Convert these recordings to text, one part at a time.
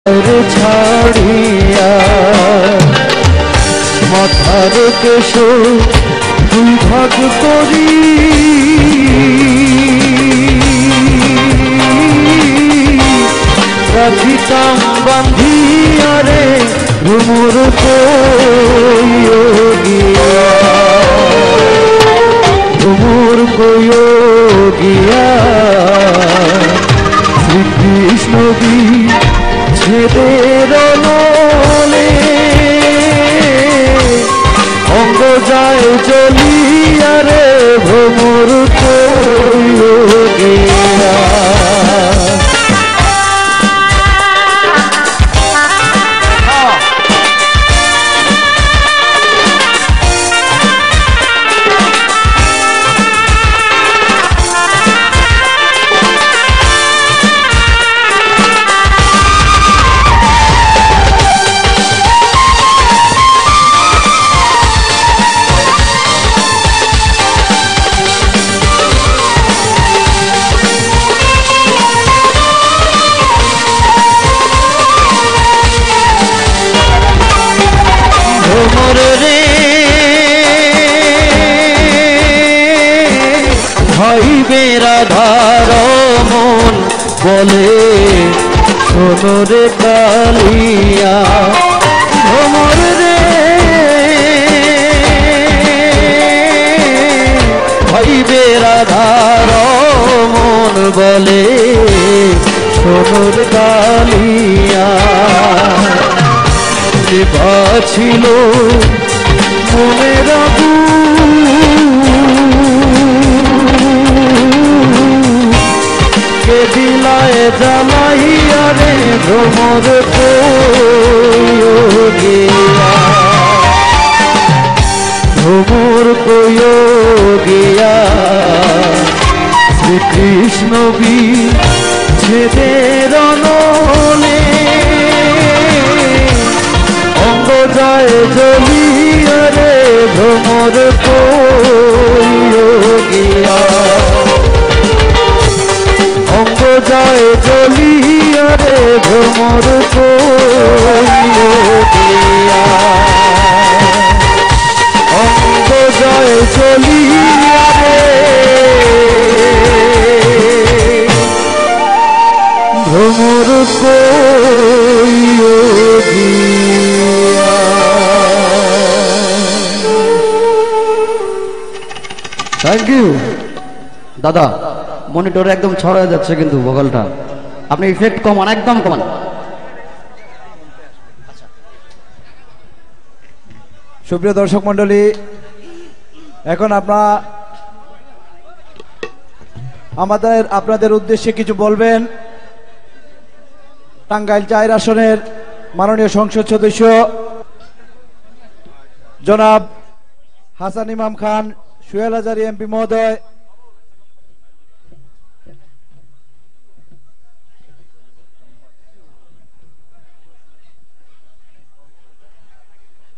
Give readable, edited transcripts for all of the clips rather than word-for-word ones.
ছাড়িয়া মাথার কেশ দুই ভাগ করি রাখিতাম বান্ধিয়া রে ভ্রমর কইয়া ভ্রমর কইয়া শ্রীকৃষ্ণ ছেদের নলে অঙ্গ যায় চলিয়া রে ভ্রমর কইয়া রাধার মন বলে শোনো রে কালিয়া ভ্রমর রে ভাইবে রাধার মন বলে শোনো রে কালিয়া ছিল মনে রাখু দিলায় জ্বালাইয়া রে ভ্রমর কইয়া ভ্রমর কইয়া শ্রীকৃষ্ণ ছেদের নলে অঙ্গ যায় জ্বলিয়া রে ভ্রমর কইয়া অঙ্গ যায় চলিয়া রে ভ্রমর কইয়া অঙ্গ যায় চলিয়া রে ভ্রমর কইয়া থ্যাংক ইউ দাদা। মনিটরে একদম ছড়া যাচ্ছে কিন্তু ভোকালটা, আপনি ইফেক্ট কমান, একদম কমান। সুপ্রিয় দর্শক মন্ডলী, এখন আপনাদের উদ্দেশ্যে কিছু বলবেন টাঙ্গাইল ৪ আসনের মাননীয় সংসদ সদস্য জনাব হাসান ইমাম খান সোহেল হাজারী এমপি মহোদয়।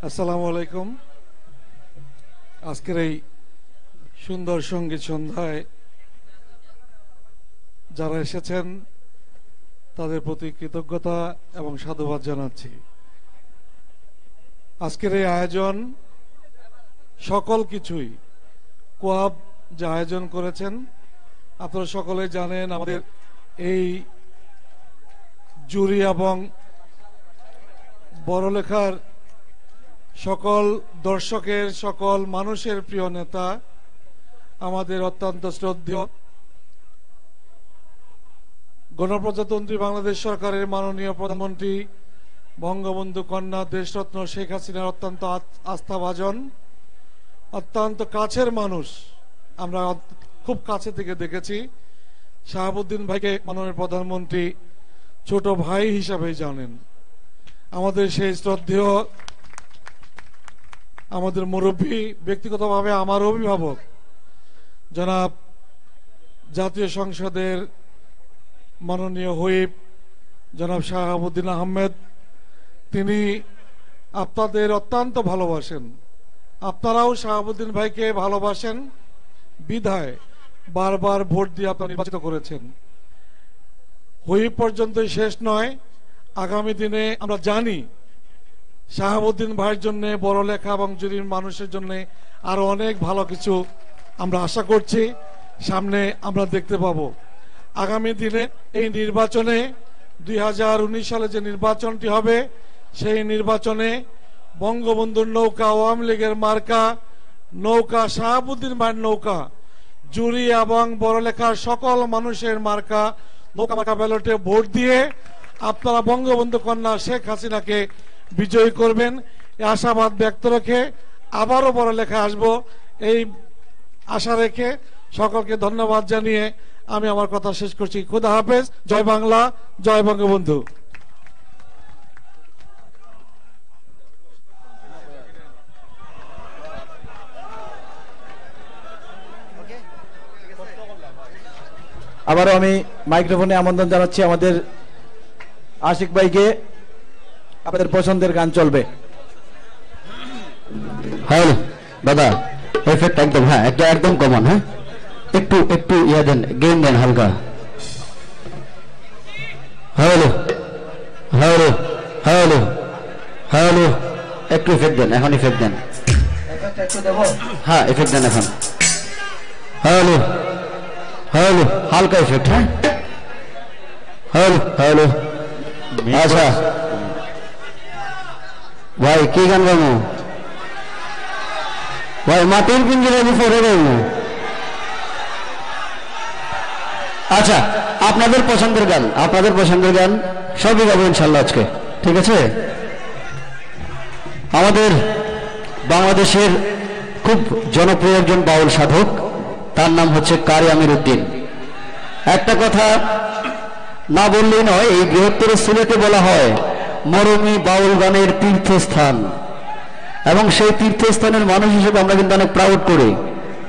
আসসালামু আলাইকুম। আজকের এই সুন্দর সঙ্গীত সন্ধ্যায় যারা এসেছেন তাদের প্রতি কৃতজ্ঞতা এবং সাধুবাদ জানাচ্ছি। আজকের এই আয়োজন সকল কিছুই কোয়াব যে আয়োজন করেছেন, আপনারা সকলেই জানেন আমাদের এই জুরি এবং বড়লেখার সকল দর্শকের, সকল মানুষের প্রিয় নেতা, আমাদের অত্যন্ত শ্রদ্ধেয় গণপ্রজাতন্ত্রী বাংলাদেশ সরকারের মাননীয় প্রধানমন্ত্রী বঙ্গবন্ধু কন্যা দেশরত্ন শেখ হাসিনার অত্যন্ত আস্থাভাজন, অত্যন্ত কাছের মানুষ। আমরা খুব কাছে থেকে দেখেছি। শাহাবুদ্দিন ভাইকে মাননীয় প্রধানমন্ত্রী ছোট ভাই হিসাবেই জানেন। আমাদের সেই শ্রদ্ধেয়, আমাদের মুরব্বী, ব্যক্তিগতভাবে আমার অভিভাবক জনাব জাতীয় সংসদের মাননীয় হুইপ জনাব শাহাবুদ্দিন আহমেদ, তিনি আপনাদের অত্যন্ত ভালোবাসেন। আপনারাও শাহাবুদ্দিন ভাইকে ভালোবাসেন বিধায় বারবার ভোট দিয়ে আপনারা নির্বাচিত করেছেন। হুইপ পর্যন্ত শেষ নয়, আগামী দিনে আমরা জানি শাহাবুদ্দিন ভাইয়ের জন্য, বড়লেখা এবং জুরির মানুষের জন্য আরো অনেক ভালো কিছু আমরা আশা করছি সামনে আমরা দেখতে পাবো। আগামী দিনে এই নির্বাচনে 2019 সালে যে নির্বাচনটি হবে, সেই নির্বাচনে বঙ্গবন্ধুর নৌকা, আওয়ামী লীগের মার্কা নৌকা, শাহাবুদ্দিন ভাইয়ের নৌকা, জুরি এবং বড়লেখার সকল মানুষের মার্কা নৌকা মার্কা ব্যালটে ভোট দিয়ে আপনারা বঙ্গবন্ধু কন্যা শেখ হাসিনাকে বিজয়ী করবেন, এই আশাবাদ ব্যক্ত রেখে আবারও বড়লেখা আসবো এই আশা রেখে সকলকে ধন্যবাদ জানিয়ে আমি আমার কথা শেষ করছি। খুদা হাফেজ। জয় বাংলা, জয় বঙ্গবন্ধু। আবারও আমি মাইক্রোফোনে আমন্ত্রণ জানাচ্ছি আমাদের আশিক ভাইকে। আপনাদের পছন্দের গান চলবে। হ্যাঁ দাদা, এফেক্ট একদম, হ্যাঁ একটা একদম কমন, হ্যাঁ একটু একটু ইয়া দেন, গেম দেন হালকা। হ্যালো হ্যালো হ্যালো হ্যালো, একটু এফেক্ট দেন, এখন এফেক্ট দেন, হ্যাঁ এফেক্ট দেন এখন। হ্যালো হ্যালো, হালকা এফেক্ট, হ্যাঁ হ্যালো হ্যালো। আচ্ছা ভাই কি গান গাবো ভাই? মাটির পিঞ্জিরা পরে গাবো। আচ্ছা, আপনাদের পছন্দের গান, আপনাদের পছন্দের গান সবই গাবো ইনশাল্লাহ আজকে, ঠিক আছে? আমাদের বাংলাদেশের খুব জনপ্রিয় একজন বাউল সাধক, তার নাম হচ্ছে কারি আমির উদ্দিন। একটা কথা না বললেই নয়, এই বৃহত্তর সিলেটে বলা হয় মরমী বাউল গানের তীর্থস্থান, এবং সেই তীর্থস্থানের মানুষ হিসেবে আমরা কিন্তু অনেক প্রাউড করি,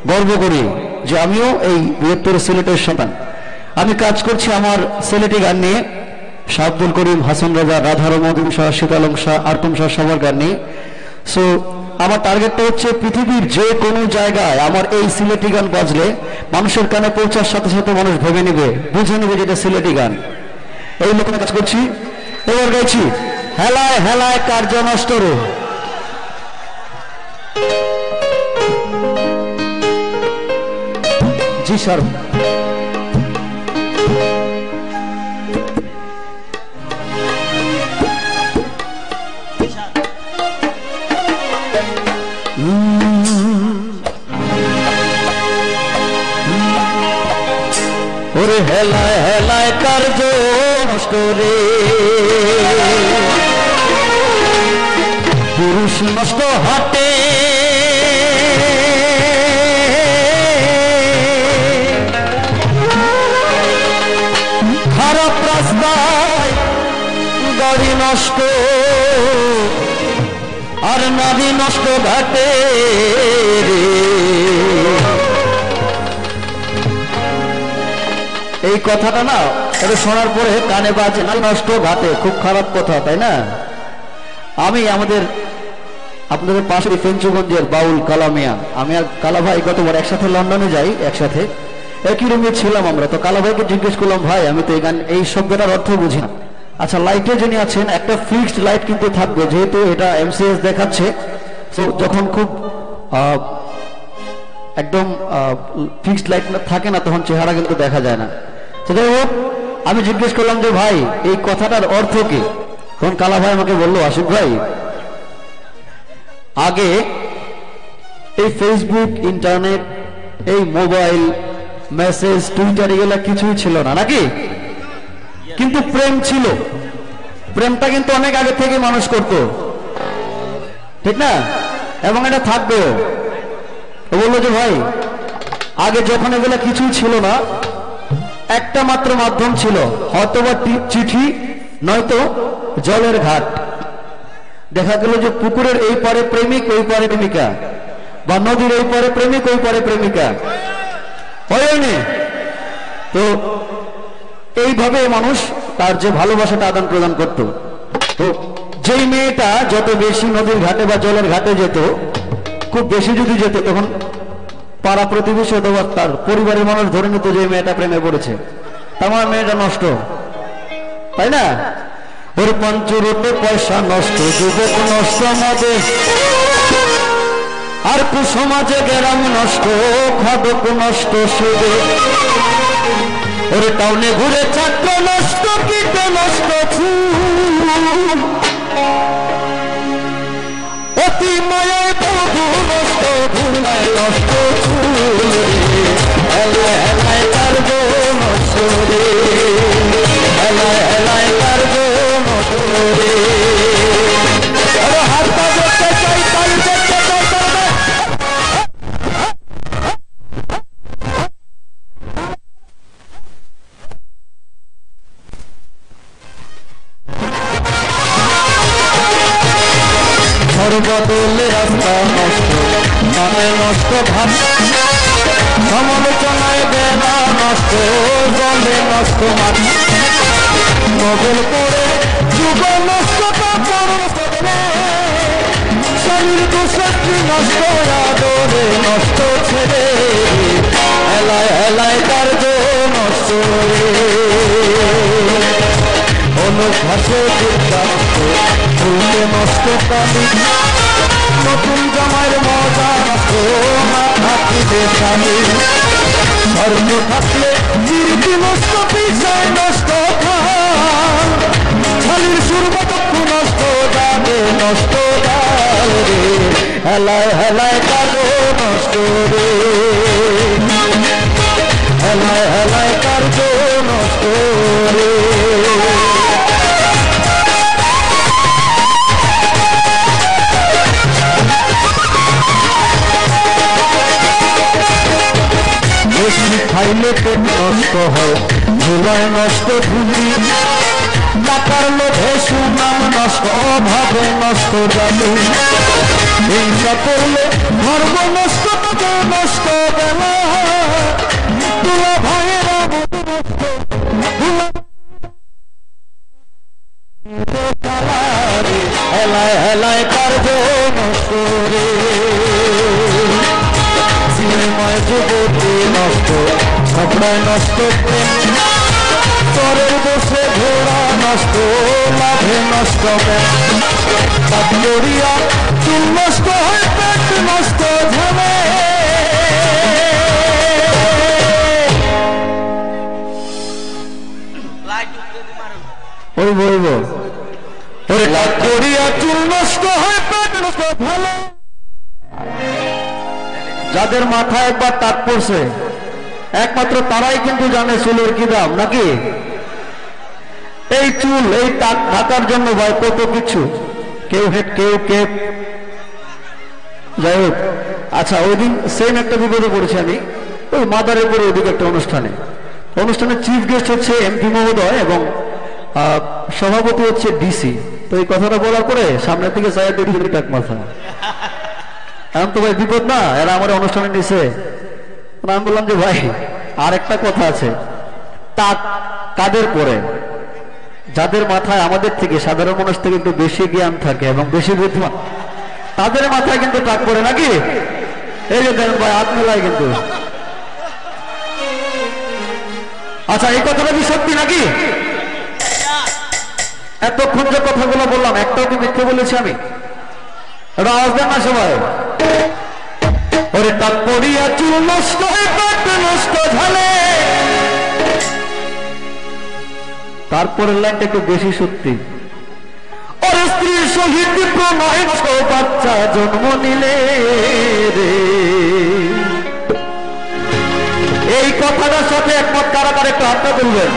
গর্ব করি যে আমিও এই বৃহত্তর সিলেটের সন্তান। আমি কাজ করছি আমার সিলেটি গান নিয়ে, শাহ আব্দুল করিম, হাসান রাজা, রাধা রমদিন শাহ, শীতালং শাহ, আরকুম শাহ, সবার গান নিয়ে। সো আমার টার্গেটটা হচ্ছে পৃথিবীর যে কোনো জায়গায় আমার এই সিলেটি গান বাজলে মানুষের কানে পৌঁছার সাথে সাথে মানুষ ভেবে নেবে, বুঝে নেবে যেটা সিলেটি গান। এই লোকের কাজ করছি। এবার গাইছি হেলায় হেলায় কার্য নষ্ট রে। জি স্যার। ওরে হেলায় হেলায় কার্য নষ্ট রে, পুরুষ নষ্ট হাটে খারাপ রাস্তায় গাড়ি নষ্ট, আর নারী নষ্ট ঘাটে রে। এই কথাটা না, এটা শোনার পরে কানে বাজে, নারী নষ্ট ঘাটে, খুব খারাপ কথা, তাই না? আমি আপনাদের পাশে ফেঞ্চুগঞ্জের বাউল কালামিয়া, আমি আর কালা ভাই গতবার একসাথে লন্ডনে যাই, একসাথে একই রুমে ছিলাম আমরা। তো কালা ভাইকে জিজ্ঞেস করলাম, ভাই আমি তো এই গান, এই শব্দটার অর্থ বুঝি না। আচ্ছা, লাইটে যিনি আছেন, একটা ফিক্সড লাইট কিন্তু থাকবে, যেহেতু এটা এমসিএস দেখাচ্ছে, তো যখন খুব একদম ফিক্সড লাইট থাকে না, তখন চেহারা কিন্তু দেখা যায় না। তো যাই হোক, আমি জিজ্ঞেস করলাম যে ভাই এই কথাটার অর্থ কি? তখন কালা ভাই আমাকে বললো, আশিক ভাই, আগে এই ফেসবুক, ইন্টারনেট, এই মোবাইল, মেসেজ, টুইটার এগুলা কিছুই ছিল না, নাকি? কিন্তু প্রেম ছিল। প্রেমটা কিন্তু অনেক আগে থেকে মানুষ করত, ঠিক না? এবং এটা থাকবে। বললো যে ভাই, আগে যখন এগুলা কিছুই ছিল না, একটা মাত্র মাধ্যম ছিল, হয়তোবা চিঠি, নয়তো জলের ঘাট। দেখা গেল যে পুকুরের এই পারে প্রেমিক, ওই পারে প্রেমিকা, বা নদীর এই পারে প্রেমিক, ওই পারে প্রেমিকা, হয়নি? তো এইভাবে মানুষ তার যে ভালোবাসাটা আদান প্রদান করত। তো যেই মেয়েটা যত বেশি নদীর ঘাটে বা জলের ঘাটে যেত, খুব বেশি যদি যেত, তখন পাড়া প্রতিবেশী অথবা তার পরিবারের মানুষ ধরে নিত যে মেয়েটা প্রেমে পড়েছে, তার মানে মেয়েটা নষ্ট, তাই না? ওর পঞ্চরূপে পয়সা নষ্ট, যুবক নষ্ট মদে, আর কুসমাজে গেরাম নষ্ট, খাদক নষ্ট সুদে। ওর টাউনে ঘুরে ছাত্র নষ্ট, কীট নষ্ট ফুল, অতি মায়ায় বধূ নষ্ট, ধুলায় নষ্ট ফুল, হেলায় হেলায় তার গো নষ্ট রে, হেলায় হেলায় তার গো নষ্ট রে। হাত পা দেখতে চাই, তাই দেখতে চাই, সর্বদলে রাস্তা নষ্ট, মানে নষ্ট ভাব, সমালোচনায় বেড়া নষ্ট, জলে নষ্ট মাঠ, নগল করে যুগ নষ্ট, শরীর দুশক্তি নষ্ট, আদরে নষ্ট ছেড়ে, হেলায় হেলায় কার্য নষ্ট রে। অনুভাষে বিদ্যা নষ্ট, ভুলে নষ্ট কালি, নতুন জামাইয়ের মজা নষ্ট, না থাকিবে স্বামী, ধর্ম থাকলে কীর্তি নষ্ট, বিষয় নষ্ট, শালীর সুরবটক্ষ নষ্ট, যাবে নষ্ট ডাল রে, হেলায় হেলায় কার্য নষ্ট রে, হেলায় হেলায় কার্য নষ্ট রে। খাইলে পেট নষ্ট হয়, ধুলায় নষ্ট ধুলি, টাকার লোভে সুনাম নষ্ট, অভাবে নষ্ট জাতি, হিংসা করলে ধর্ম নষ্ট, নষ্ট বেলা, তুলা ভাইয়েরা নষ্ট, হেলায় হেলায় কার্য নষ্ট রে, সিনেমায় যুবতী নষ্ট, ঝগড়ায় নষ্ট প্রেম, চরের বসে ঘোড়া নষ্ট, লাভে নষ্ট কাজ করিয়া চুল নষ্ট হয়, পেট নষ্ট ঝালে, ওইব ওইব, ওরে কাজ করিয়া চুল নষ্ট হয়, পেট নষ্ট ঝালে। যাদের মাথায় একবার টাক পড়ছে একমাত্র তারাই কিন্তু জানে চুলের কি দাম, নাকি? এই চুল, এই টাক ঢাকার জন্য ভাই কত কিছু, কেউ হেড, কেউ কেপ, যাই হোক। আচ্ছা, ওই দিন সেম একটা বিপদে পড়েছি আমি, ওই মাদারের পরে ওইদিকে একটা অনুষ্ঠানের চিফ গেস্ট হচ্ছে এমপি মহোদয় এবং সভাপতি হচ্ছে ডিসি। তো এই কথাটা বলার পরে সামনের দিকে চাই দেখি টাক মাথা, এখন তো ভাই বিপদ না, এরা আমার অনুষ্ঠানে নিছে। আমি বললাম যে ভাই আর একটা কথা আছে, টাক কাদের পরে? যাদের মাথায় আমাদের থেকে, সাধারণ মানুষ থেকে একটু বেশি জ্ঞান থাকে এবং বেশি বুদ্ধিমান, তাদের মাথায় কিন্তু টাক পড়ে, নাকি? এই যে দেখেন ভাই হাত মেলায় কিন্তু। আচ্ছা, এই কথাটা কি সত্যি নাকি? এতক্ষণ যে কথাগুলো বললাম একটাও কি মিথ্যে বলেছি আমি? এটা আওয়াজ দেন না সবাই। ওরে টাক পড়িয়া চুল নষ্ট হয়ে পেট নষ্ট ঝালে, তারপরের লাইনটা একটু বেশি সত্যি। ওর স্ত্রীর সহিত প্রণয় নষ্ট, বাচ্চা জন্ম নিলে রে। এই কথাটার সাথে একমত কারা কারা একটু হাতটা তুলবেন?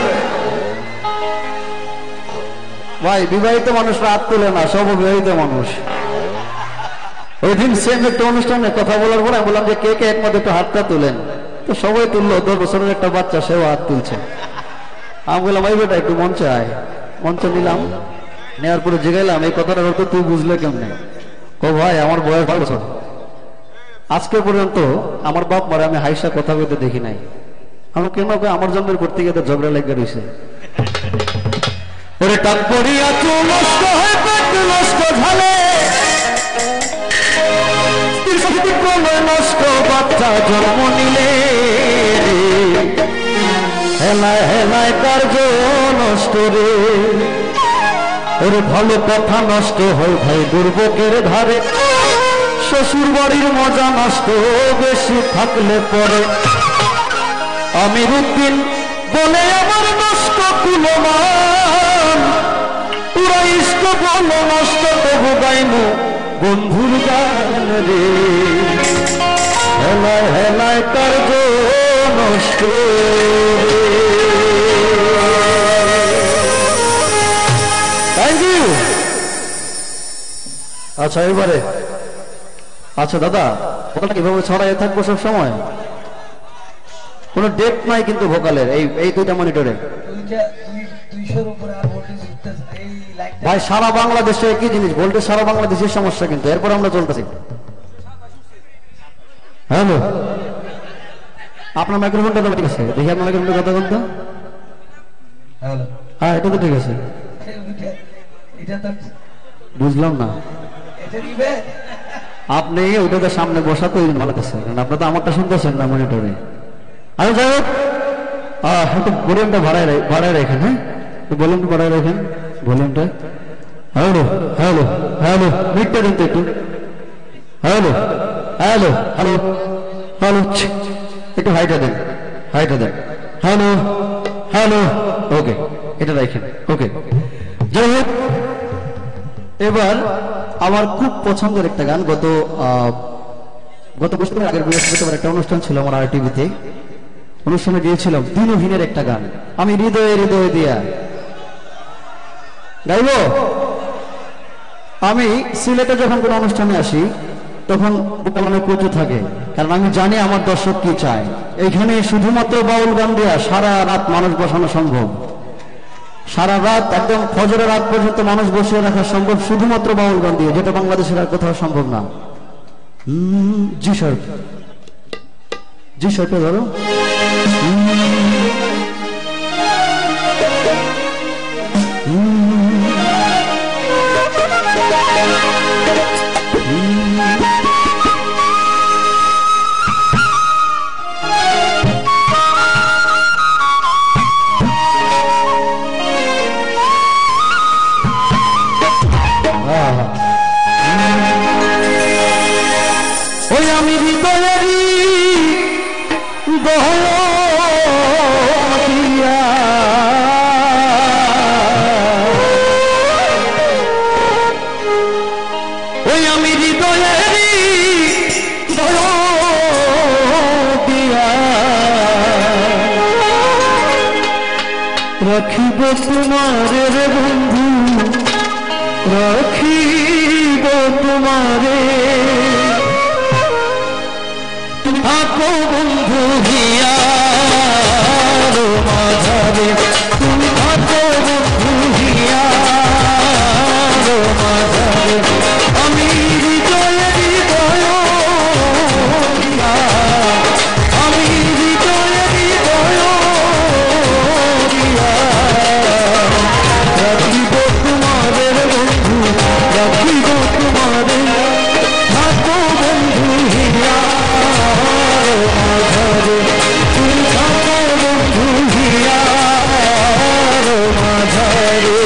ভাই বিবাহিত মানুষরা হাত তুলে না, সব বিবাহিত মানুষ। ওই দিন সেম একটা অনুষ্ঠানে কথা বলার পরে বললাম যে কে কে একমত একটু হাতটা তুলেন, তো সবাই তুললো। 10 বছরের একটা বাচ্চা, সেও হাত তুলছে। আমি বললাম এই বেটা একটু মঞ্চে আয়। মঞ্চে নিলাম, নেওয়ার পরে জিগাইলাম এই কথাটার অর্থ তুই বুঝলে কেমনে? ও ভাই আমার বয়স 12 বছর, আজকে পর্যন্ত আমার বাপ মারে আমি হাইসা কথা বলতে দেখি নাই। আমি কেন আমার জন্মের পর থেকে তো ঝগড়া লেগে রয়েছে। ওরে টাক পড়িয়া চুল নষ্ট হয় পেট নষ্ট ঝালে, নষ্ট বাচ্চা জন্ম নিলে, হেলায় হেলায় কার্য নষ্ট রে। ওরে ভালো কথা নষ্ট হয় ভাই দুর্ভোগের ধারে, শ্বশুর বাড়ির মজা নষ্ট বেশি থাকলে পরে। আমির উদ্দিন বলে আমার নষ্ট কুলমান, পুরা ইষ্ট বলো নষ্ট তবু গাইনু বন্ধুর গান রে। হেলায় হেলায় কার্য নষ্ট রে। Thank you. আচ্ছা এবারে, আচ্ছা দাদা ভোকালটা কিভাবে ছড়াই থাকবো সব সময়? কোনো ডেট নাই কিন্তু ভোকালের এই দুইটা মনিটরে ভাই। সারা বাংলাদেশে একই জিনিস, ভোল্টেজ সারা বাংলাদেশের সমস্যা, কিন্তু এরপর আমরা চলতেছি। হ্যালো, আপনার মাইক্রোফোনটা তো ঠিক আছে, দেখি আপনার মাইক্রোফোনটা কথা বলতো। হ্যাঁ এটা তো ঠিক আছে, বুঝলাম না। আপনি ওইটাতে সামনে বসা তো ভালো আছে, কারণ আপনার তো আমারটা শুনতেছেন না মনিটরে। আরে যাই হোক, একটু ভলিউমটা বাড়ায় রাখেন। হ্যাঁ ভলিউমটা বাড়ায় রাখেন, ভলিউমটা। হ্যালো হ্যালো হ্যালো, মিটটা দিন তো একটু। হ্যালো হ্যালো হ্যালো হ্যালো, একটু হাইটা দেন, হাইটা দেন। হ্যালো হ্যালো, ওকে এটা রাখেন, ওকে। যাই হোক, এবার আমার খুব পছন্দের একটা গান, গত বছরের আগের বৃহস্পতিবার একটা অনুষ্ঠান ছিল আমার RTV-তে, অনুষ্ঠানে গিয়েছিলাম দিনহীনের একটা গান, আমি হৃদয়ে হৃদয়ে দিয়া গাইব। আমি সিলেটে যখন কোনো অনুষ্ঠানে আসি তখন অনেক কচু থাকে, কারণ আমি জানি আমার দর্শক কি চায়। এইখানে শুধুমাত্র বাউল গান দিয়া সারা রাত মানুষ বসানো সম্ভব, সারা রাত একদম ফজরের রাত পর্যন্ত মানুষ বসিয়ে রাখা সম্ভব শুধুমাত্র বাউল গান দিয়ে, যেটা বাংলাদেশের আর কোথাও সম্ভব না। জি স্যার, জি স্যার ধরো। ওই আমি হৃদয়েরই দহিয়া, ওই আমি হৃদয়েরই দহিয়া রাখিব তোমারে রে বন্ধু, রাখিব তোমারে, থাকো বন্ধু হিয়া মাঝারে, তুমি থাকো বন্ধু হিয়া মাঝারে, আমি হৃদয়ে হৃদয় দিয়া, আমি হৃদয়ে হৃদয় দিয়া রাখিব তোমারে বন্ধু, রাখিব তোমারে, থাকো বন্ধু হিয়া মাঝারে, তুমি থাকো বন্ধু হিয়া মাঝারে।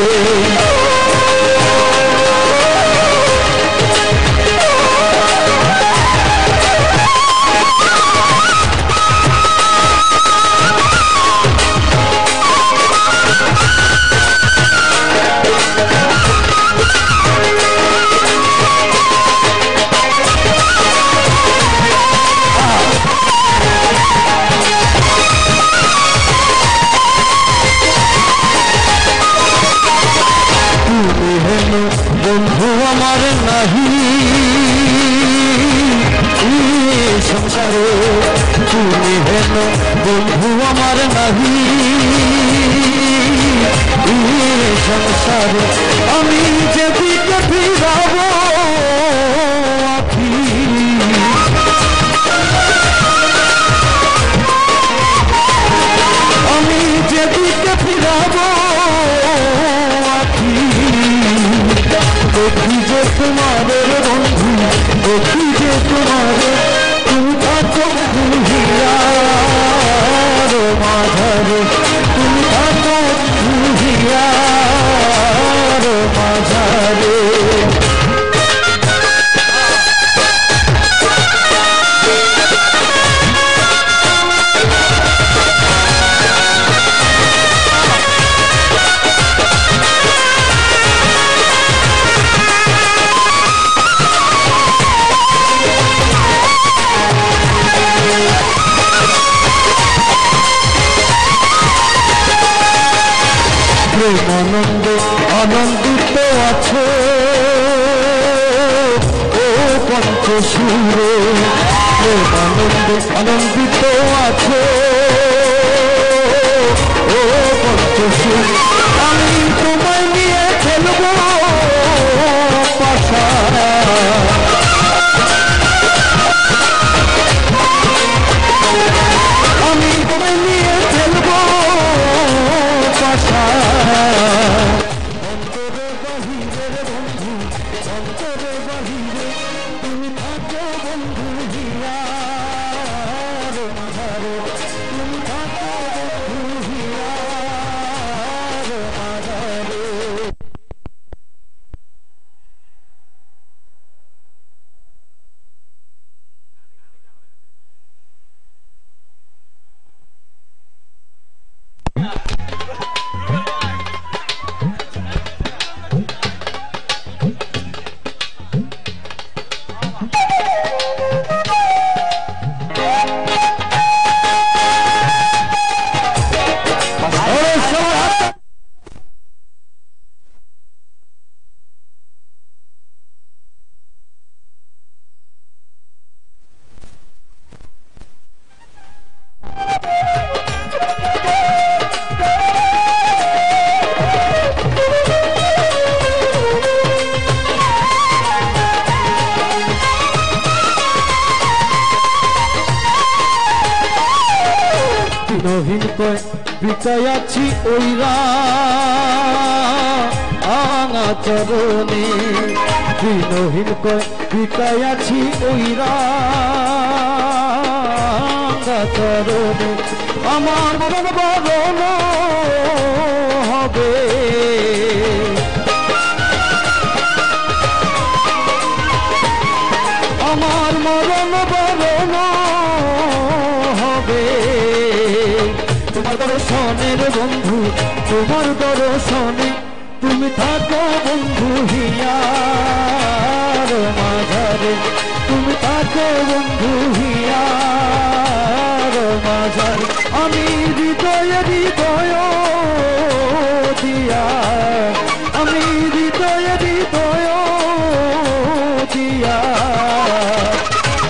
বন্ধু আমার নাহি সংসারে, তুমি হেন বন্ধু আমার নাহি সংসারে, আমি যেদিকে ফিরাব আখি, আমি যেদিকে ফিরাব আখি, দেখি যে তোমাদের বন্ধু, দেখি যে তোমাদের, তুমি থাকো বন্ধু হিয়া মাঝারে, তুমি থাকো বন্ধু হিয়া রে আনন্দ আনন্দিত আছে ও পঞ্চশূরে আনন্দ আনন্দিত আছে ও পঞ্চশূর আমি তোমায় নিয়ে খেলবো পাশা আমি তোমায় নিয়ে খেলবো পাশা নহিন কয় বিকায়াছি ওইরা আঙা চরণে নহিন কয় বিকায়াছি ওইরা আঙা চরণে আমার মরণ বরণ হবে আমার মরণ বরণ হবে তোমার দর্শনের বন্ধু তোমার দর্শনে তুমি থাকো বন্ধু হিয়ার মাঝারে তুমি থাকো বন্ধু হিয়ার মাঝারে আমি হৃদয়ে হৃদয় দিয়া আমি হৃদয়ে হৃদয় দিয়া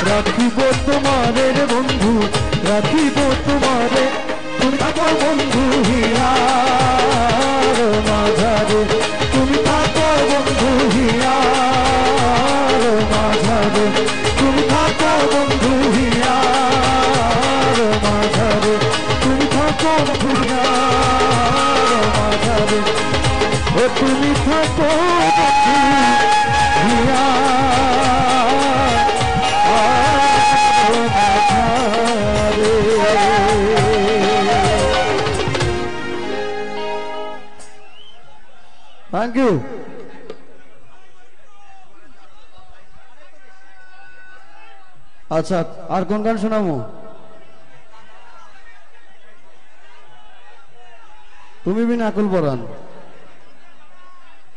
রাখিব তোমাদের বন্ধু রাখিব তোমারে তুমি থাকো বন্ধু হিয়ার মাঝারে তুমি থাকো বন্ধু হিয়ার মাঝারে তুমি থাকো বন্ধু হিয়ার মাঝারে তুমি থাকো বন্ধু হিয়ার মাঝারে ও তুমি থাকো থ্যাংক ইউ আচ্ছা আর কোন গান শোনাবো তুমি বিনা আকুল পরান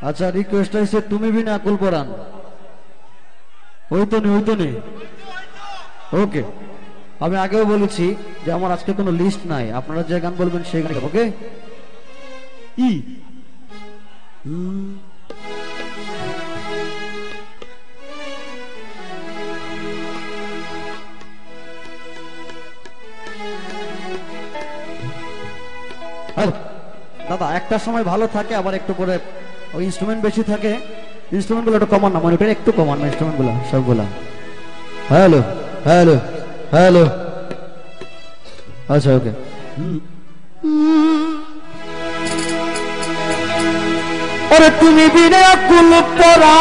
আচ্ছা রিকোয়েস্ট হয়েছে তুমি বিনা আকুল পরান ওই তো নেই ওকে আমি আগেও বলেছি যে আমার আজকে কোনো লিস্ট নাই আপনারা যে গান বলবেন সেই গান ওকে ই দাদা একটা সময় ভালো থাকে আবার একটু করে ওই ইনস্ট্রুমেন্ট বেশি থাকে ইনস্ট্রুমেন্ট গুলো একটু কমান না মনিটর একটু কমান না ইনস্ট্রুমেন্ট গুলো সবগুলা হ্যালো হ্যালো হ্যালো আচ্ছা ওকে ওরে তুমি বিনে আকুল পরাণ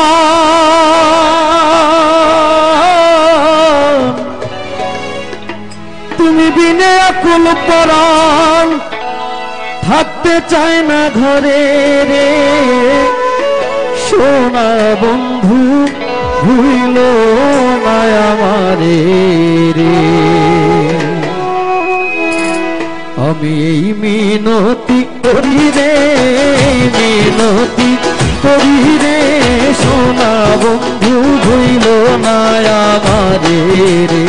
তুমি বিনে আকুল পরাণ থাকতে চায় না ঘরে রে সোনা বন্ধু ভুইল না আমারে রে। আমি এই মিনতি করি রে, মিনতি করি রে, সোনা বন্ধু ভুইল না আমারে রে।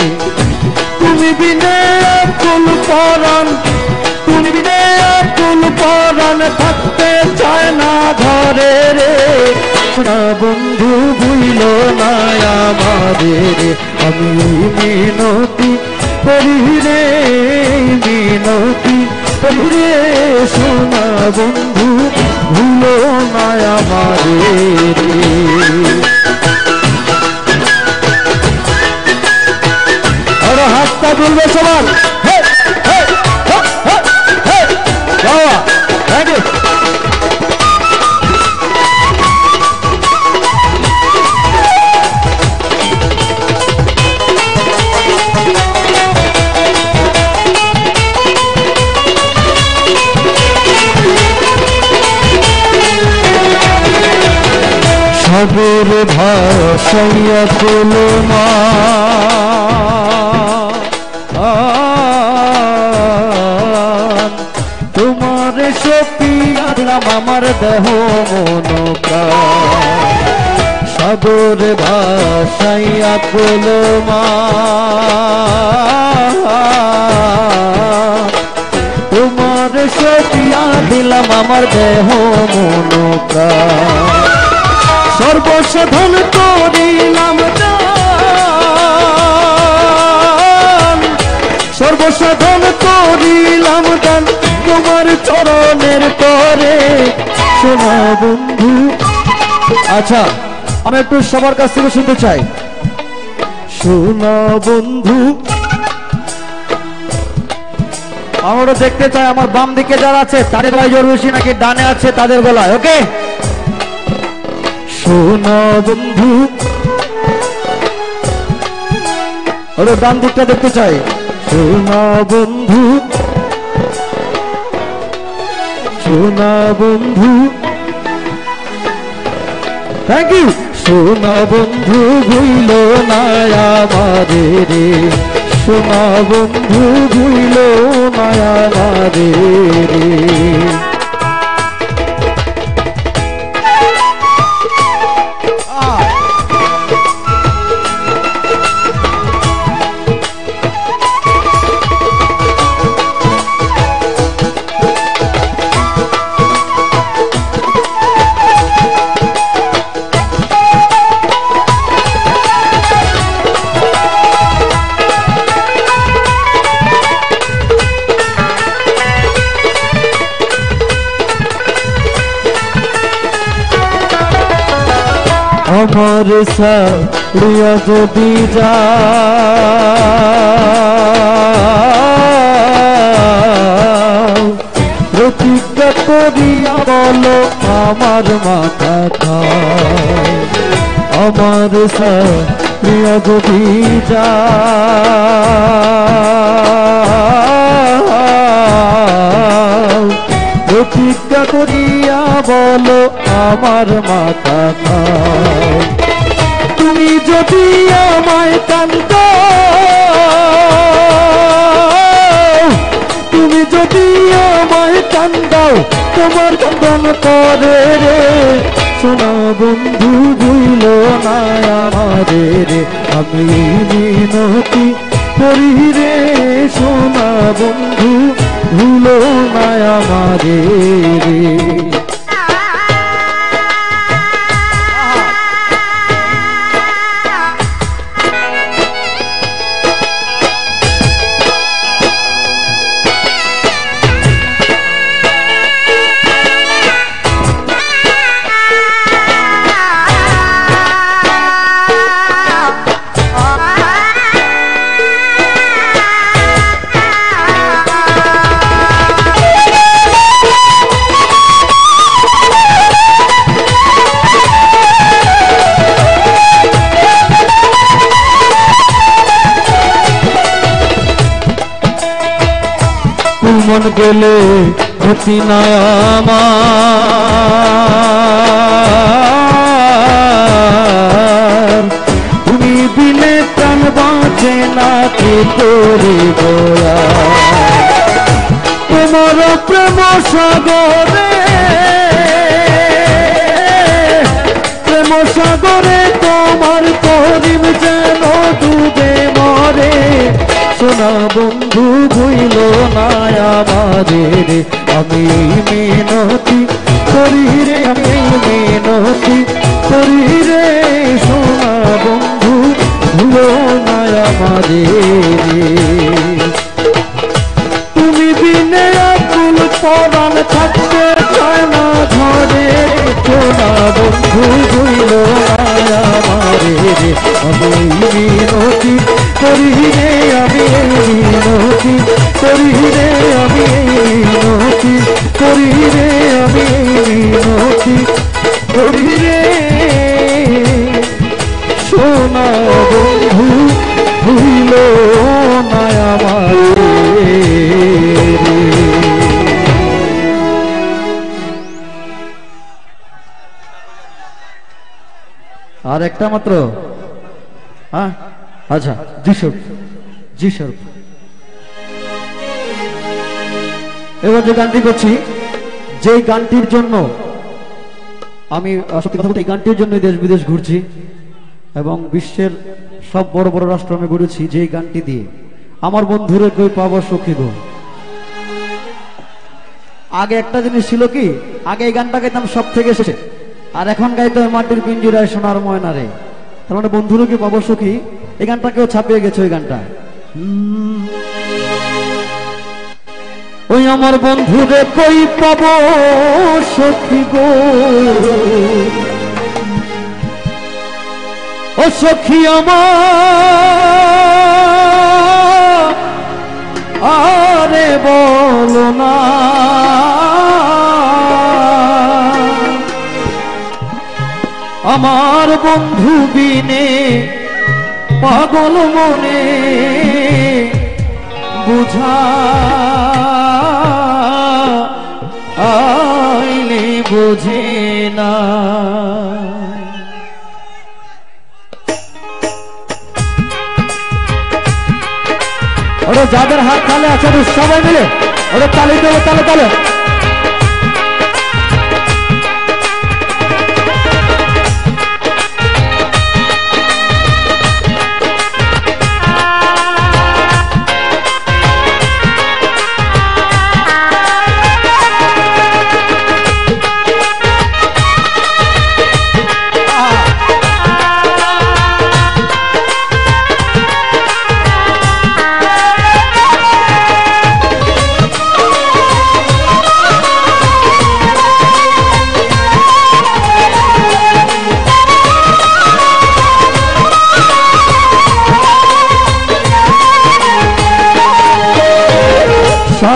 তুমি বিনে আকুল পরাণ, তুমি বিনে আকুল পরাণ থাকতে চায় না ঘরে রে। সোনা বন্ধু ভুইল না আমারে রে। আমি মিনতি করি রে, মিনতি করি রে, সোনা বন্ধু ভুইল না আমারে রে। হাতটা তুলবে সবার। Thank you. সবের ভাষাইয়া তুলনা তোমার সপিয়া দিলাম আমার দেহ মন প্রাণ। সাগর ভাষাইয়া তুলনা তোমার সপিয়া দিলাম আমার দেহ মন প্রাণ। সর্বসাধন করিলাম দান, সর্বসাধন করিলাম দান তোমার চরণের তরে সোনা বন্ধু। আচ্ছা আমি একটু সবার কাছ থেকে শুনতে চাই। সোনা বন্ধু আমরা দেখতে চাই আমার বাম দিকে যারা আছে তাদের গলায় জোর বেশি নাকি ডানে আছে তাদের গলায়। ওকে সোনা বন্ধু, ওরা ডান দিকটা দেখতে চাই। সোনা বন্ধু, সোনা বন্ধু, থ্যাংক ইউ। সোনা বন্ধু ভুইল না আমারে রে, সোনা বন্ধু ভুইল না আমারে রে। আমার সারিয়া যদি যাও প্রতিজ্ঞা করিয়া বলো আমার মাথা খাও। আমার সারিয়া যদি যাও প্রতিজ্ঞা করিয়া বলো আমার মাথা খাও। তুমি যদি আমায় কান্দাও, তুমি যদি আমায় কান্দাও তোমার কান্দন করে রে। সোনা বন্ধু ভুইল না আমারে রে। আমি মিনতি করি রে, সোনা বন্ধু ভুইল না আমারে রে। মন গেলে ক্ষতি নাই আমার, তুমি বিনে প্রাণ বাঁচে না কি করিব তোমার প্রেম সাগরে প্রেম সাগরে তোমার করিম যেন ডুবে মরে সোনা বন্ধু ভুইল না আমাদের আমি মিনতি করি রে আমি মিনতি করি রে সোনা বন্ধু ভুলো না আমাদের তুমি বিনে আকুল পরাণ থাকতে চায় না ঘরে সোনা বন্ধু ভুইল না আমাদের আমি মিনতি করি রে আমি মিনতি করি রে আমি মিনতি করি রে আমি মিনতি করি রে সোনা বন্ধু ভুইল না আর একটা মাত্র হ্যাঁ আচ্ছা জি স্যার জি স্যার এবার যে গানটি করছি যে গানটির জন্য আমি সত্যি কথা বলতে এই গানটির জন্য দেশ বিদেশ ঘুরছি এবং বিশ্বের সব বড় বড় রাষ্ট্র আমি ঘুরেছি যে গানটি দিয়ে আমার বন্ধুরে কই পাবো সখী গো আগে একটা জিনিস ছিল কি আগে এই গানটা গাইতাম সব থেকে শেষে আর এখন গাইতে হয় মাটির পিঞ্জিরায় সোনার ময়না রে তার মানে বন্ধুরে কি পাবো সখী এই গানটা কেউ ছাপিয়ে গেছে ওই গানটা ওই আমার বন্ধুরে কই পাবো সখী গো ও সখী আমার আরে বলো না আমার বন্ধু বিনে পাগল মনে বুঝা আইলে বুঝে না ওরে যাদের হাত তালে আছে সবাই মিলে ওরে তালি দেবো তালে তালে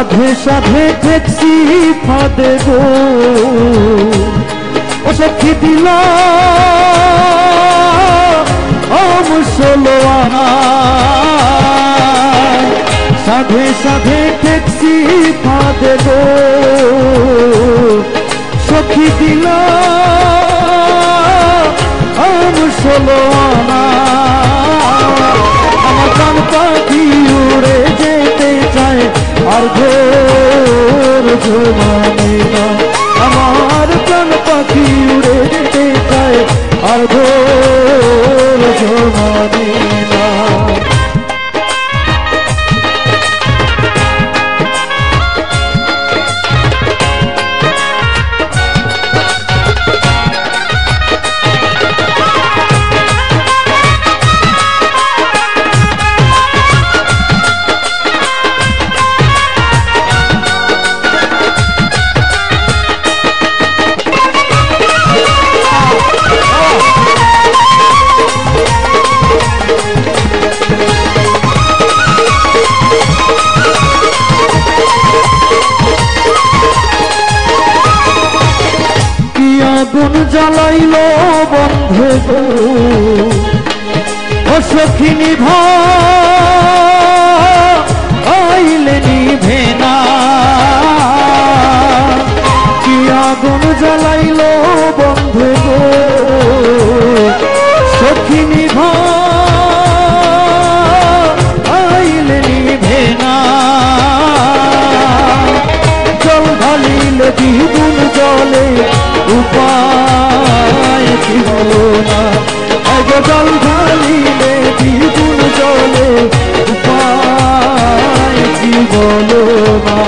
সাধে সাধে দেখছি ফাঁদে গো ও সখী দিল ষোলো আনা সাধে সাধে দেখছি ফাঁদে গো সখী দিল ষোলো আনা আমার কান পাখি উড়ে যেতে চায় আর ঘোর জমানে না আমার প্রাণ পাখি উড়ে যেতে চায় আর ঘোর জমানে না আগুন জ্বালাইল বন্ধু গো ও সখী নিভাইলে নিভে না কি আগুন জ্বালাইল বন্ধু গো ঢালিলে দ্বিগুণ জলে উপায় কি বলো না, আগে জল ঢালিলে দ্বিগুণ জলে উপায় কি বলো না।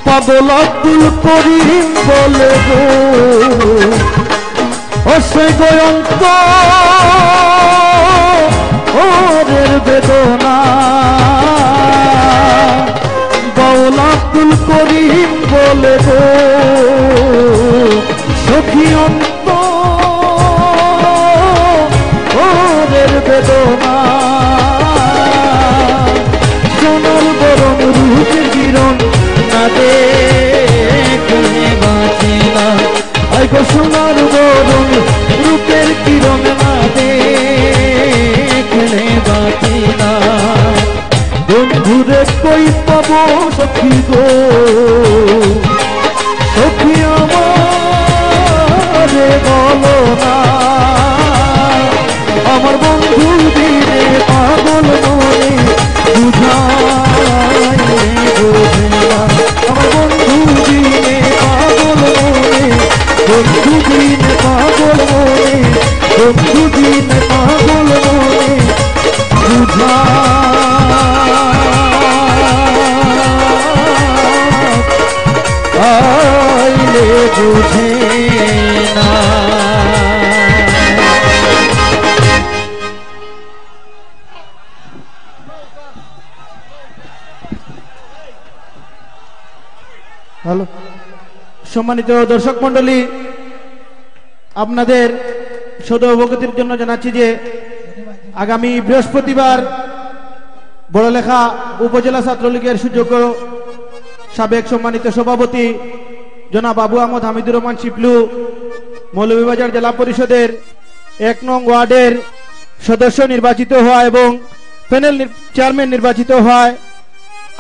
পাগল আব্দুল করিম বলে গো ও সে গোয়ন্ত ওরের বেদনা, বাউল আব্দুল করিম বলে গো সখী অন্ত ওরের বেদনা, সোনার বরণ রূপের কিরণ না দেখলে বাঁচে না, আইগো সোনার বরণ রূপের কিরণ না দেখলে বাঁচে না। বন্ধুরে কই পাবো সখী গো, সখী আমারে বলো না, আমার বন্ধু দিনে পাগল মনে বুঝায় বোঝে না, আমার বন্ধু দিনে পাগল মনে, বন্ধু দিনে পাগল মনে, বন্ধু দিনে পাগল মনে বুঝাইলে বুঝে না। হ্যালো, সম্মানিত দর্শক মন্ডলী, আপনাদের সদয় অবগতির জন্য জানাচ্ছি যে আগামী বৃহস্পতিবার বড়লেখা উপজেলা ছাত্রলীগের সুযোগ্য সাবেক সম্মানিত সভাপতি জনাব আবু আহমদ হামিদুর রহমান শিপলু মৌলভীবাজার জেলা পরিষদের ১ নং ওয়ার্ডের সদস্য নির্বাচিত হওয়া এবং প্যানেল চেয়ারম্যান নির্বাচিত হয়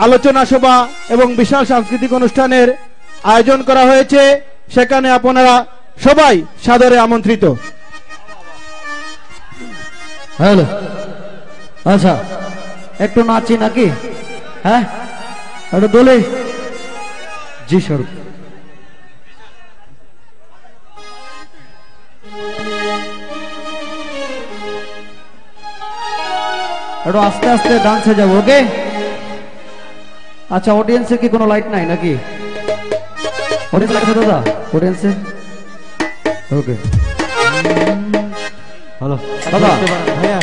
আলোচনা সভা এবং বিশাল সাংস্কৃতিক অনুষ্ঠানের আয়োজন করা হয়েছে। সেখানে আপনারা সবাই সাদরে আমন্ত্রিত। হ্যালো, আচ্ছা একটু নাচি নাকি? হ্যাঁ একটু দোলে। জি স্বরূপ, একটু আস্তে আস্তে ডান্সে যাবো। ওকে, আচ্ছা অডিয়েন্সে কি কোনো লাইট নাই নাকি? অডিয়েন্স লাগছে দাদা? অডিয়েন্সে ওকে। হ্যালো দাদা, ভাইয়া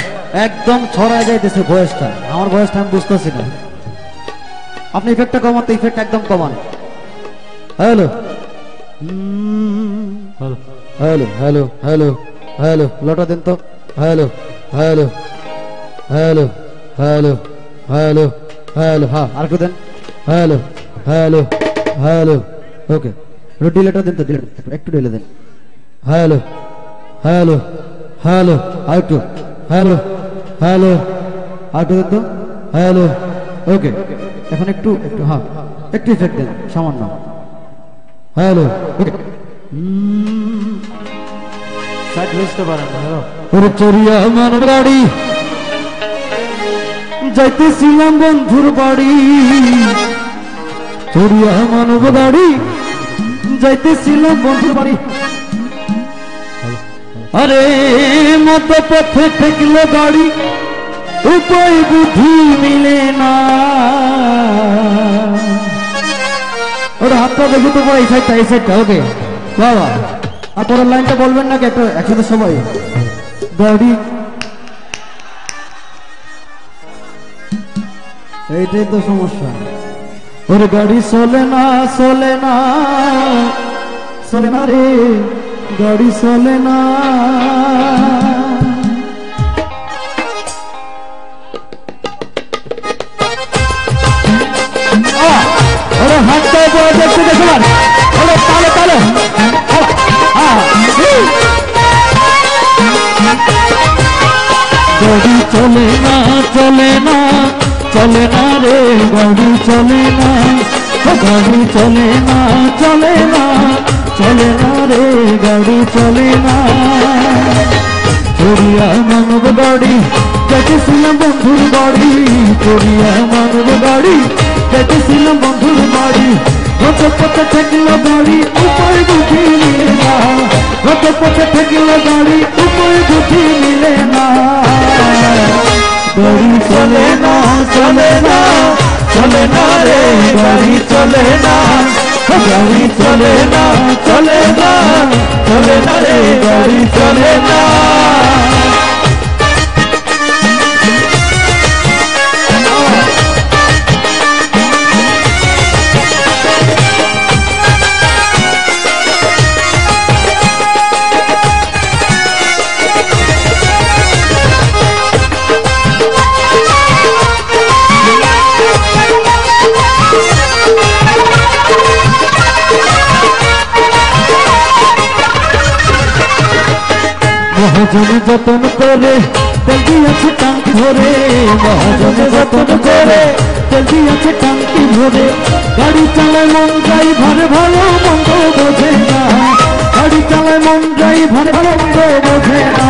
একদম ছড়ায় যাইতেছে ভয়েসটা, আমার ভয়েসটা আমি বুঝতেছি না। আপনি ইফেক্টটা কমান তো, ইফেক্ট একদম কমান। Hello hello hello hello hello hello, লটা দেন তো। Hello hello hello hello hello hello, হ্যাঁ আর একটু দেন। হ্যালো হ্যালো হ্যালো, ওকে একটু ডিলেটা দেন তো, ডিলেট একটু ডিলে দেন। হ্যালো হ্যালো হ্যালো, আর একটু। হ্যালো হ্যালো, আর একটু দেন তো। হ্যালো, ওকে এখন একটু একটু, হ্যাঁ একটু ইফেক্ট দেন সামান্য। হ্যালো, ওকে সাইড বুঝতে পারেন। হ্যালো, ওরে চরিয়া আমার গাড়ি যাইতেছিলাম বন্ধুর বাড়ি, চড়িয়া মানব গাড়ি যাইতেছিলাম বন্ধুর বাড়ি, আরে মতো পথে ঠেকলো গাড়ি, উপায় বুদ্ধি মিলে না। ওর হাতটা দেখি তো, এই সাইডটা এই সাইডটা, ওকে বাবা। আর পরের লাইনটা বলবেন নাকি একটা একসাথে সবাই? গাড়ি, এইটাই তো সমস্যা। ওর গাড়ি চলে না চলে না চলে না রে, গাড়ি চলে না। গাড়ি চলে না চলে না চলে না রে গাড়ি চলে না গাড়ি চলে না চলে না চলে না রে গাড়ি চলে না চড়িয়া মানব গাড়ি দেখেছিলাম বন্ধুর বাড়ি চড়িয়া মানব গাড়ি দেখেছিলাম বন্ধুর বাড়ি রত পথে ঠেকল গাড়ি উপায় বুঝি মিলে না রত পথে ঠেকল গাড়ি উপায় বুঝি মিলে না গাড়ি চলে না চলে না চলে না রে গাড়ি চলে না গাড়ি চলে না চলে না চলে না রে গাড়ি চলে না মহাজনে যতন করে তেল দিয়েছে টাঙ্কি ভরে মহাজনে যতন করে তেল দিয়েছে টাঙ্কি ভরে গাড়ি চালায় মন যাই ভারে ভালো মন্দ বোঝে না গাড়ি চালায় মন যাই ভারে ভালো মন্দ বোঝে না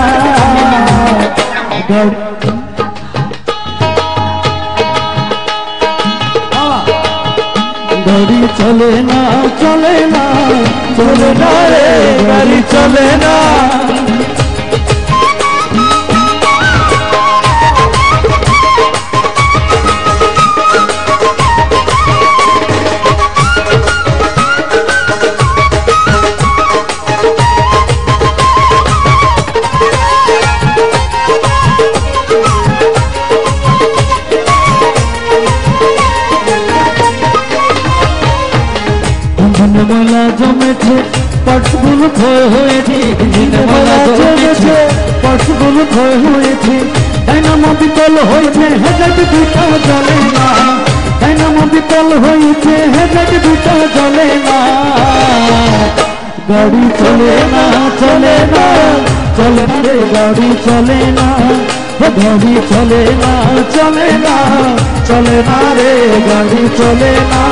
গাড়ি চলে না চলে না চলে না রে গাড়ি চলে না মেলা জমেছে পার্সগুলো ক্ষয় হয়েছে মেলা জমেছে পার্সগুলো ক্ষয় হয়েছে ডাইনামো বিকল হয়েছে হেডলাইট দুটো জ্বলে না ডাইনামো বিকল হয়েছে হেডলাইট দুটো জ্বলে না গাড়ি চলে না চলে না চলে না রে গাড়ি চলে না গাড়ি চলে না চলে না চলে না রে গাড়ি চলে না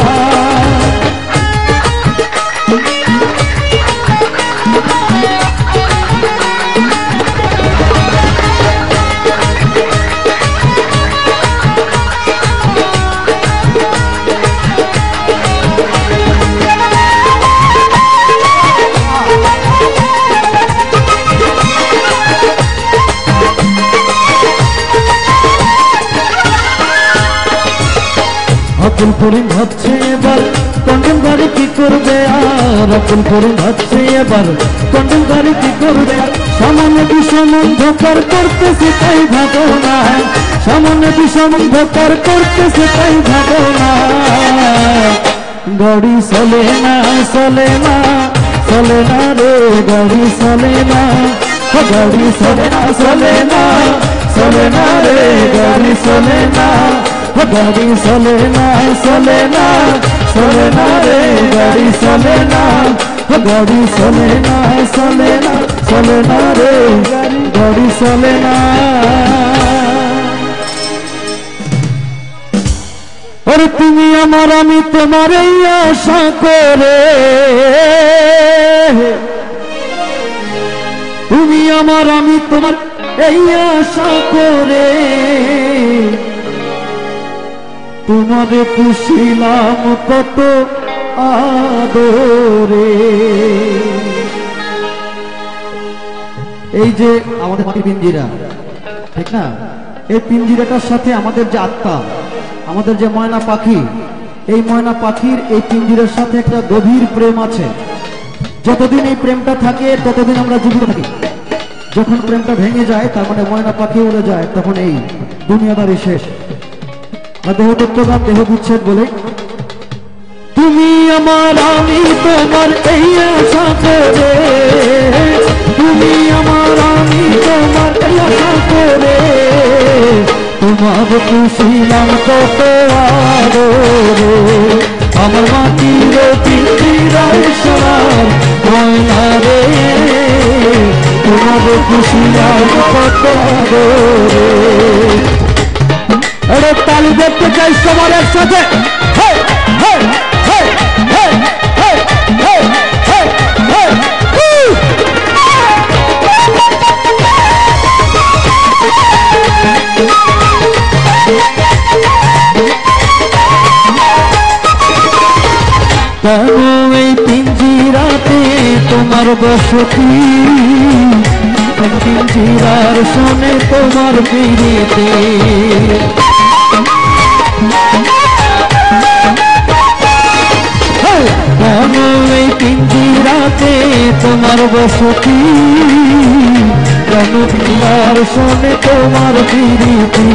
অকুল করিম ভাবছে এবার কন্ডম গাড়ি কি করবে আর অকুল করিম ভাবছে এবার কন্ডম গাড়ি কি করবে সামান্য বিষম অন্ধকার করতেছে তাই ভাবো না সামান্য বিষম অন্ধকার করতেছে তাই ভাবো না গাড়ি চলে না চলে না চলে না রে গাড়ি চলে না গাড়ি চলে না চলে না চলে না রে গাড়ি চলে না গাড়ি চলে না চলে না চলে না রে গাড়ি চলে না গাড়ি চলে না চলে না চলে না রে গাড়ি চলে না আরে তুমি আমার আমি তোমার এই আশা করে তুমি আমার আমি তোমার এই আশা করে তোমারে পুষিলাম কত আদরে এই যে আমাদের মাটির পিঞ্জিরা ঠিক না এই পিঞ্জিরাটার সাথে আমাদের যে আত্মা আমাদের যে ময়না পাখি এই ময়না পাখির এই পিঞ্জিরার সাথে একটা গভীর প্রেম আছে যতদিন এই প্রেমটা থাকে ততদিন আমরা জীবিত থাকি যখন প্রেমটা ভেঙে যায় তার মানে ময়না পাখি উড়ে যায় তখন এই দুনিয়াদারি শেষ দেহ তত্ত্বগান দেহ বিচ্ছেদ বলে তুমি আমার আমি তোমার এই আশা করে তুমি আমার আমি তোমার এই আশা করে তোমার খুশিলাম কত আদরে আমার মাটির পিঞ্জিরায় সোনার ময়না রে তোমার খুশিলাম কত আদরে। আরে তালি দেখতে চাই সবার একসাথে। হে হে হে হে হে হে হে হে কেন এই পিঞ্জিরাতে তোমার বসতি, পিঞ্জিরার শোনে তোমার পিড়িতে। কেন এই পিঞ্জিরাতে তোমার বসতি, কেন পিঞ্জিরার শোনে তোমার পিড়িতে।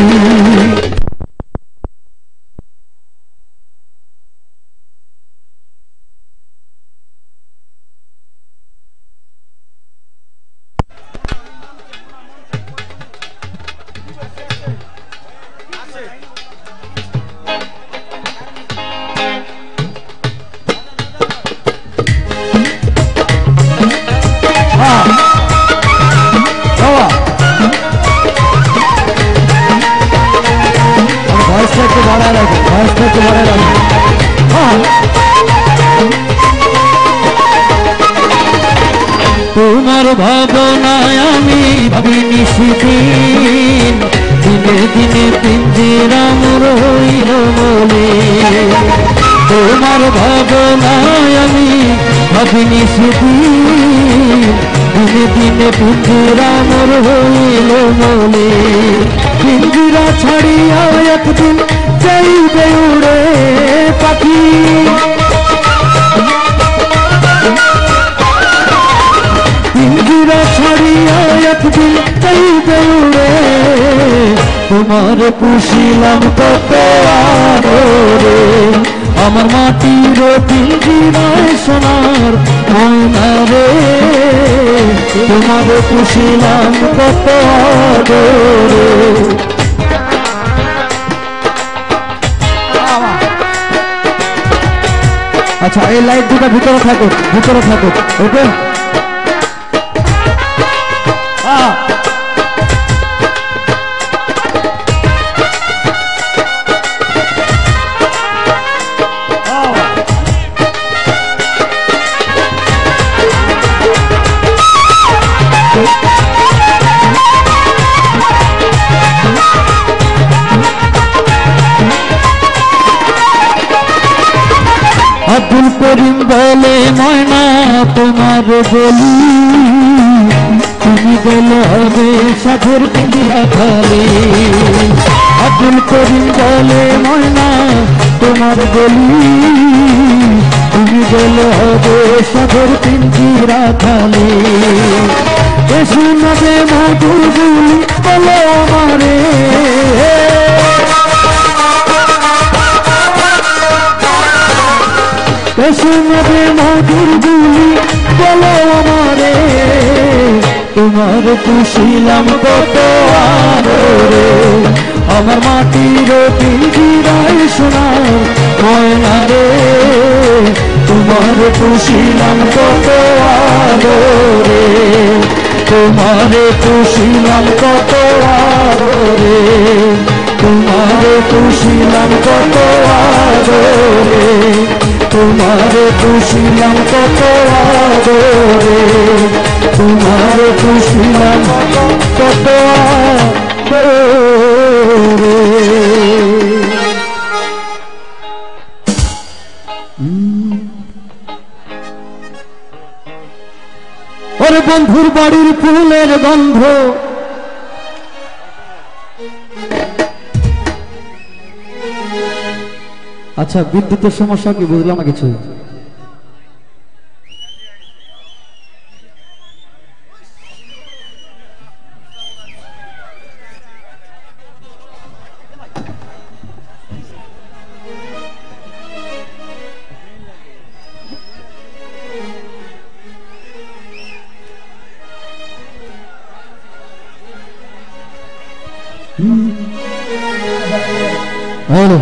তোমার ভাবনায় আমি ভাবিনি সেদিন, দিনে দিনে পিঞ্জিরা মোর হইল মনে। তোমার ভাবনায় আমি ভাবিনি সেদিন, দিনে দিনে পিঞ্জিরা মোর হইল মনে। পিঞ্জিরা ছাড়িয়া একদিন যাইবে উড়ে পাখি, পিঞ্জিরা ছাড়িয়া একদিন যাইবে উড়ে। তোমার পুষিলাম কত আদরে, আমার মাটির পিঞ্জিরায় সোনার ময়না রে। তোমার পুষিলাম কত আদরে। আচ্ছা এই লাইট দুটা ভিতরে থাকুক, ভিতরে থাকুক, ওকে। আব্দুল করিম বলে ময়না তোমার বলি, তুমি বলে হবে সাধের পিঞ্জিরা খালি। আব্দুল করিম বলে ময়না তোমার বলি, তুমি বলে হবে সাধের পিঞ্জিরা খালি। শোনাবে মধুর বলি বলো আমারে, শোনাবে মধুর বলি বলো আমারে। তোমার পুষিলাম কত আদরে, আমার মাটির পিঞ্জিরায় সোনার ময়না রে। তোমার পুষিলাম কত আদরে, তোমার পুষিলাম কত আদরে, তোমার পুষিলাম কত আদরে, তোমার পুষিলাম কত আদরে, তোমার পুষিলাম কত আদরে। ওরে বন্ধুর বাড়ির ফুলের গন্ধ, আচ্ছা বিদ্যুতের সমস্যা কি বুঝলাম না কিছু। হ্যালো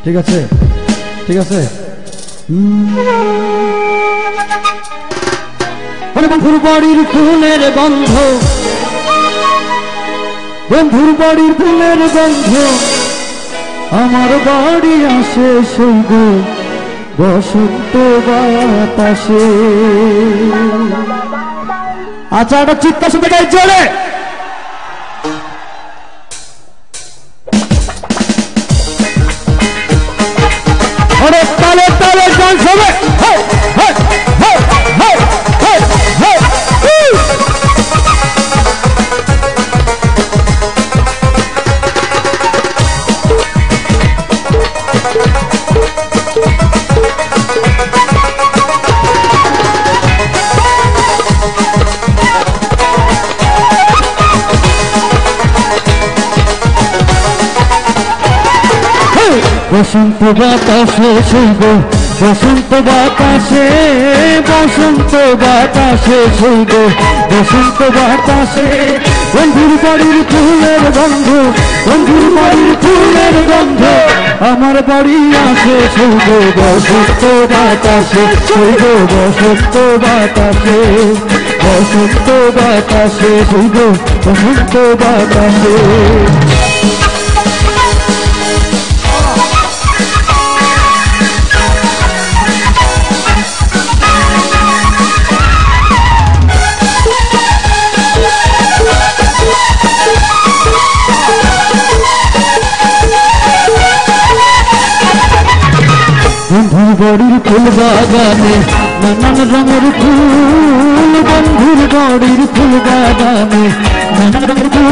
ঠিক আছে ঠিক আছে বন্ধুর বাড়ির ফুলের গন্ধ, বন্ধুর বাড়ির ফুলের গন্ধ আমার বাড়ি আসে সৈব বসন্ত বাতাসে। আচ্ছা, একটা চিৎকার শুনতে চাই জোরে। অনেক তালে তালে ডান্স হবে। বসন্ত বাতাসে শৈব, বসন্ত বাতাসে, বসন্ত বাতাসে শৈব, বসন্ত বাতাসে। বন্ধুর বাড়ির ফুলের গন্ধ, বন্ধুর বাড়ির ফুলের গন্ধ আমার বাড়ি আসে শৈব বসন্ত বাতাসে, শৈব বসন্ত বাতাসে, বসন্ত বাতাসে শৈব বসন্ত বাতাসে। বন্ধুর বাড়ির ফুল বাগানে নানান রঙের ফুল, বন্ধুর বাড়ির ফুল বাগানে নানান রঙের ফুল।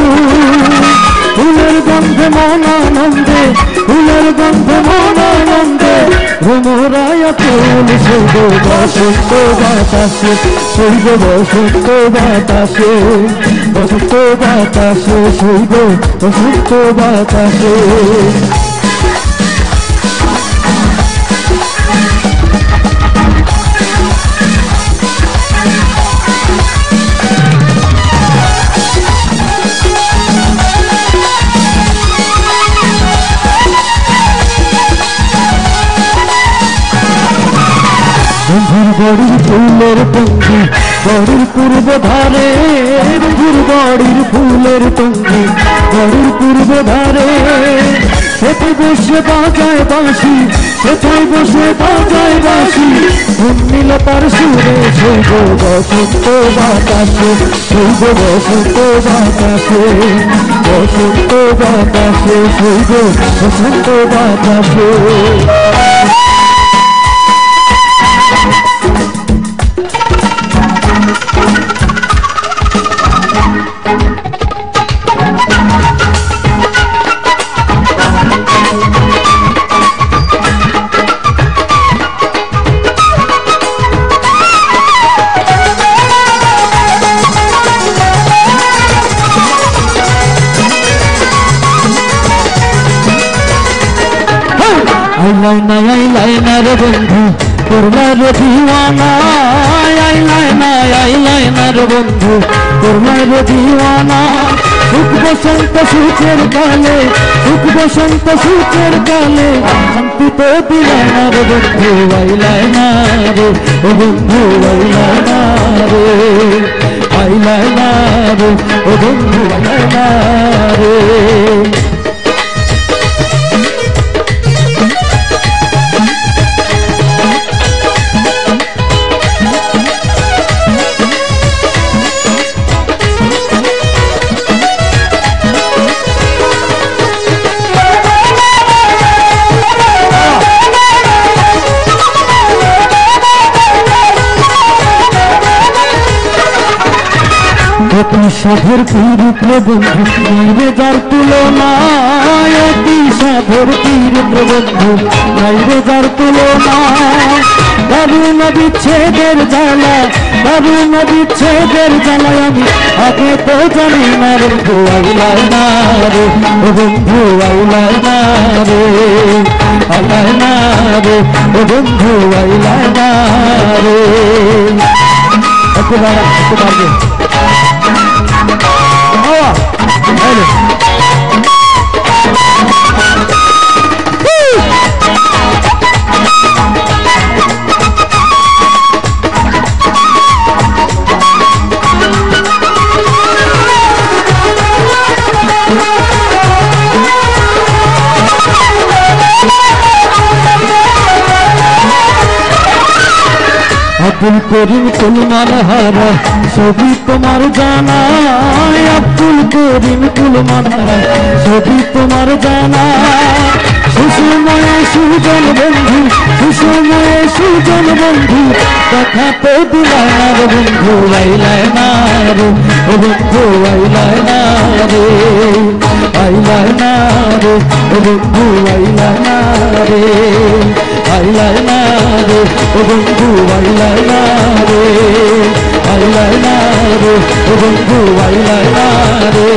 ফুলের গন্ধে মন আনন্দে, ফুলের গন্ধে মন আনন্দে ভ্রমরায়া ফুল শৈব বসন্ত বাতাসে, শৈব বসন্ত বাতাসে, বসন্ত বাতাসে শৈব বসন্ত বাতাসে। বন্ধুর বাড়ির ফুলের টঙ্গি বাড়ির পূর্ব ধারে, বন্ধুর বাড়ির ফুলের টঙ্গি বাড়ির পূর্ব ধারে। সেটি বসে বাজায় বাঁশি, সেটাই বসে বাজায় বাঁশি, নিল তার সুরে শৈব বসন্ত বাতাসে, শৈব বসন্ত বাতাসে, বসন্ত বাতাসে শৈব বসন্ত বাতাসে। আইলাইনার বন্ধু করলার দিওয়ানা, আইলাইনার বন্ধু করলার দিওয়ানা। সুখ বসন্ত সুখের কালে, সুখ বসন্ত সুখের কালে শান্তি তো দিলাইনার বন্ধু, আইলাইনার ও বন্ধু আইলাইনার, আইলাইনার ও বন্ধু আইলাইনার। অতি সাধের পীড়িত্র বন্ধু নাইরে যার তুলনা, অতি সাধের পীড়িত্র বন্ধু নাইরে যার তুলনা। দারুণ বিচ্ছেদের জ্বালা, দারুণ বিচ্ছেদের জ্বালায় আমি আগে তো জানি না বন্ধু আইলাইনা রে, ও বন্ধু আইলাইনা রে, আইলাইনা রে, ও বন্ধু আইলাইনা রে। একটু দাঁড়া, একটু দাঁড়িয়ে আব্দুল করিম কুলমান হারা ছবি তোমার জানা আব্দুল করিম কুলমান হারা ছবি তোমার জানা সুষময় সুজন বন্ধু সুষময় সুজন বন্ধু দেখা তো দিলার বন্ধু আইলায় না রে ও বন্ধু আইলায় না রে আইলায় না রে ও বন্ধু আইলায় না রে আইলায় না রে ও বন্ধু আইলায় না রে আইলায় না রে ও বন্ধু আইলায় না রে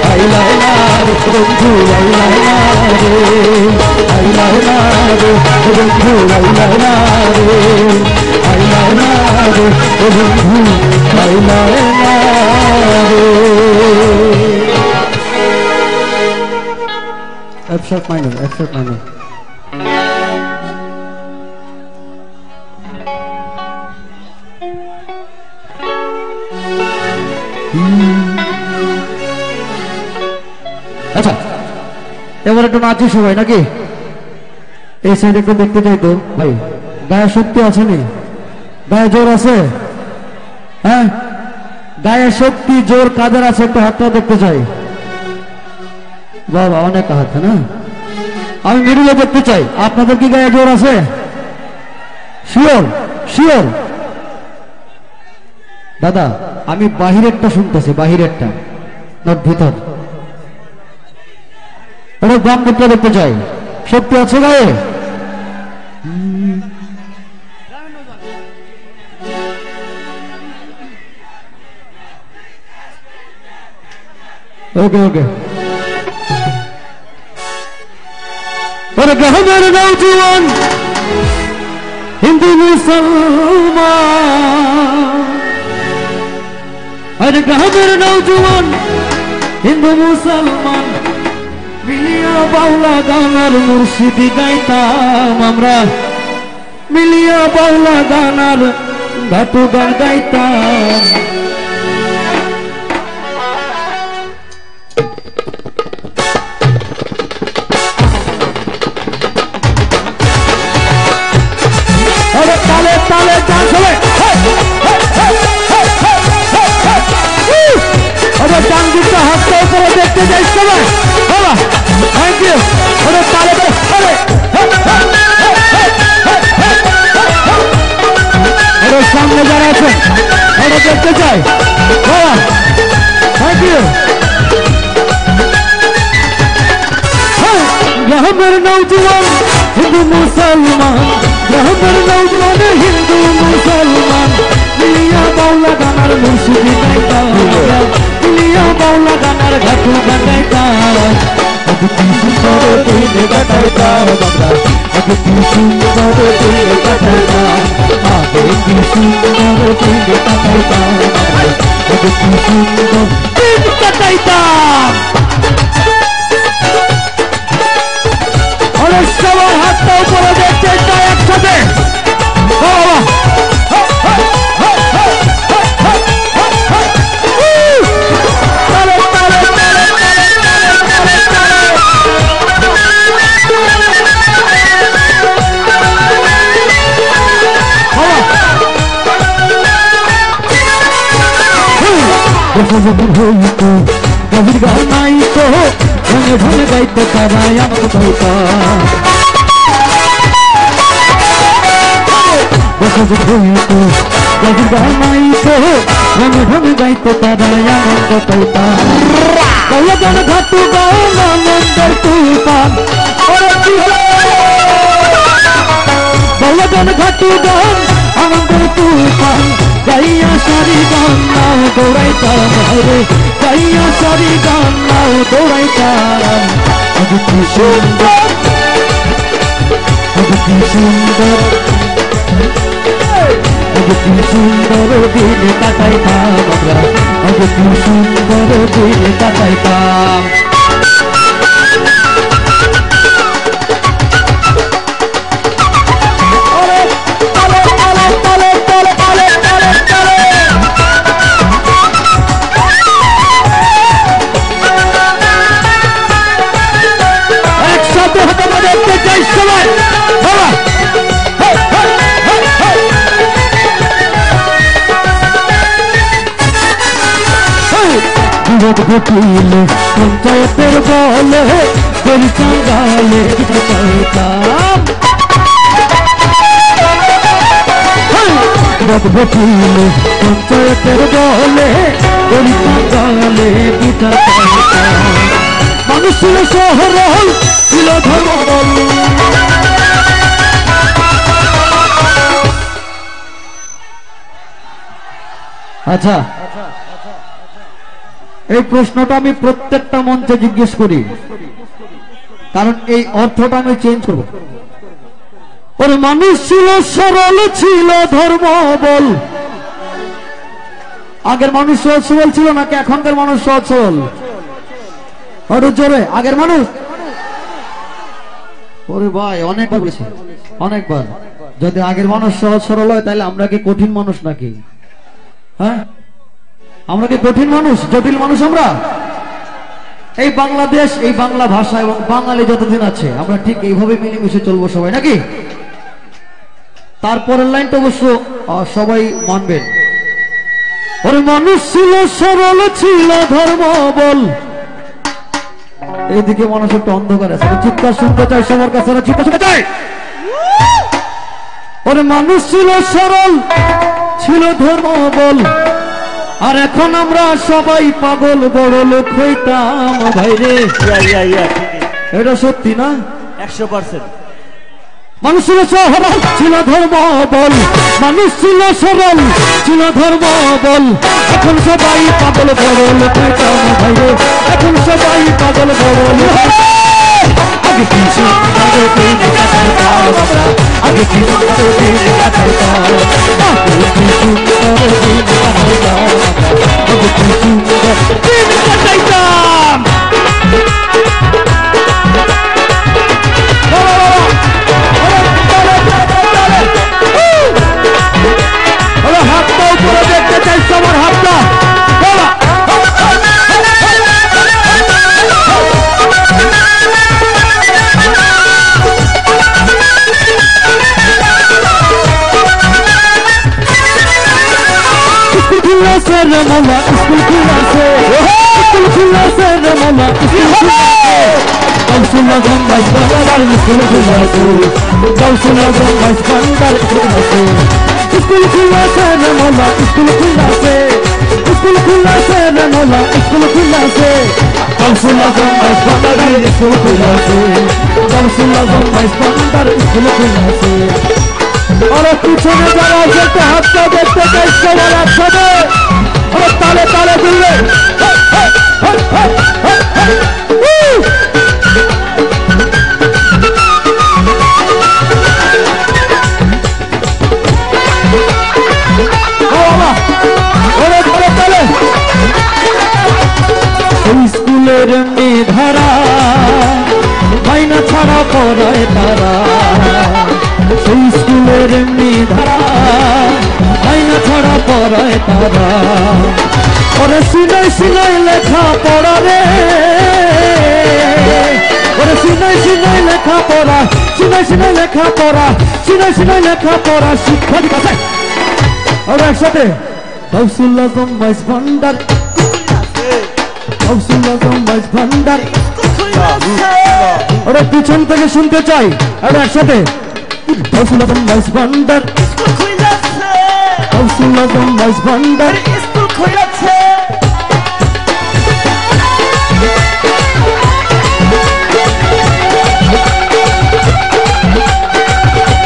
আইলায় না রে বন্ধু আইলায় না রে আইলায় না রে ও বন্ধু আইলায় না রে আইলায় না রে ও বন্ধু আইলায় না রে F-sharp minor, F-sharp minor. আচ্ছা এবার একটু নাচি সবাই নাকি এই সাইড একটু দেখতে চাই তো ভাই গায়ে শক্তি আছে নি গায়ে জোর আছে হ্যাঁ গায়ে শক্তি জোর কাদের আছে একটু হাতটা দেখতে চাই বাবা অনেক হাত না আমি মিডিলে দেখতে চাই আপনাদের কি গায়ে জোর আছে শিওর শিওর দাদা আমি বাহিরেরটা শুনতেছি বাহিরেরটা নট ভিতর ওটা গ্রাম দিকটা দেখতে চাই শক্তি আছে গায়ে ওকে ওকে গ্রামের নৌজওয়ান হিন্দু মুসলমান গ্রামের নৌজওয়ান হিন্দু মুসলমান মিলিয়া বাউলা গানার মুর্শিদি গাইতাম আমরা মিলিয়া বাউলা গানার ঘাটু গান গাইতাম তালে তালে গান সবাই ডান দিকটা হাতটা উপরে দেখতে যাই সবাই বাবা থ্যাংক ইউ তালে সামনে যারা আছেন ওটা দেখতে চাই বাবা থ্যাংক ইউ গ্রামের নৌজওয়ান হিন্দু মুসলমান গ্রামের নৌজওয়ান হিন্দু মুসলমান মিলিয়া বাউলা গানার মুর্শিদি গাইতাম মিলিয়া বাউলা গানার ঘাটু গাইতাম কি সুন্দর দিন কাটাইতাম আমরা কি সুন্দর দিন কাটাইতাম কি সুন্দর দিন কাটাইতাম আমরা কি সুন্দর দিন কাটাইতাম সবার হাতটা উপরে দেখতে চাই একসাথে হইতো কবির গান নাই তো ভঙে ভঙে গাইতে তারাই আমার গাইতা হইতো কবির গান নাই তো ভঙে ভঙে গাইতে তারাই আমার গাইতা গান ঘাটু গান আনন্দের তুফান গান ঘাটু গান আনন্দের তুফান গাইয়া সারি গান নাও দৌড়াইতাম রে গাইয়া সারি গান নাও দৌড়াইতাম আগে কি সুন্দর আগে কি সুন্দর আগে কি সুন্দর দিন কাটাইতাম আমরা আগে কি সুন্দর দিন কাটাইতাম ভোট ঘটিলে পঞ্চায়েতের বলে পরিচাঙ্গালে পাইতাম ভোট ঘটিলে পঞ্চায়েতের বলে পরিচাঙ্গালে বিচার পাইতাম মানুষ ছিল সরল ছিল ধর্মবল আচ্ছা এই প্রশ্নটা আমি প্রত্যেকটা মঞ্চে জিজ্ঞেস করি কারণ এই অর্থটা আমি চেঞ্জ করব ওরে মানুষ ছিল সরল ছিল ধর্ম বল আগের মানুষ সহজ সরল ছিল নাকি এখনকার মানুষ সহজ সরল আরো জোরে আগের মানুষ ওরে ভাই অনেকবার বলেছি অনেকবার যদি আগের মানুষ সহজ সরল হয় তাহলে আমরা কি কঠিন মানুষ নাকি হ্যাঁ আমরা কি কঠিন মানুষ জটিল মানুষ আমরা এই বাংলাদেশ এই বাংলা ভাষা এবং বাঙালি যতদিন আছে আমরা ঠিক এইভাবে মিলেমিশে চলবো সবাই নাকি তারপরের লাইনটা অবশ্য সবাই মানবেন ওর মানুষ ছিল সরল ছিল ধর্ম বল এইদিকে মানুষ একটু অন্ধকার আছে চিৎকার শুনতে চাই সবার কাছে চিৎকার শুনতে চাই ওর মানুষ ছিল সরল ছিল ধর্ম বল আর এখন আমরা সবাই পাগল বড় লোক হইতাম ভাইরে এটা সত্যি না 100% মানুষ ছিল সরল ছিল ধর্ম বল মানুষ ছিল সরল ছিল ধর্ম বল এখন সবাই পাগল বড় লোক হইতাম ভাইরে এখন সবাই পাগল বড় লোক আগে কি সুন্দর দিন কাটাতাম আগে কি সুন্দর দিন কাটাতাম আগে কি সুন্দর দিন কাটাতাম আগে কি সুন্দর দিন কাটাতাম হাতটা উপরে দেখতে চাই সবার হাতটা রে মামা স্কুল খুলেছে স্কুল খুলেছে রে মামা স্কুল খুলেছে কাউসুলা গঙ্গাস বান্দার স্কুল খুলেছে কাউসুলা গঙ্গাস বান্দার স্কুল খুলেছে স্কুল খুলেছে রে মামা স্কুল খুলেছে স্কুল খুলেছে রে মামা স্কুল খুলেছে কাউসুলা গঙ্গাস বান্দার স্কুল খুলেছে কাউসুলা গঙ্গাস বান্দার স্কুল খুলেছে और পিছনে যারা আছে হাতটা দেখতে চাই সবার একসাথে और তালে তালে দুলবে স্কুলের ধারা মাইনা ছাড়া পড়ায় তারা সেই স্কুলের ধারা আইনা ছড়া পড়ায় তারা ওরে সিনাই সিনাই লেখা পড়া রে ওরে সিনাই সিনাই লেখা পড়া সিনাই সিনাই লেখা পড়া সিনাই সিনাই লেখা পড়া শিক্ষা দিবসে ওরে একসাথে কাউসুল্লাহ গম্বাইস ভান্ডার কাউসুল্লাহ গম্বাইস ভান্ডার ওরে পিছন থেকে শুনতে চাই ওরে একসাথে কাউসুল্লাহ গম্বাইস ভান্ডার কাউসুল্লাহ গম্বাইস ভান্ডার স্কুল খুলেছে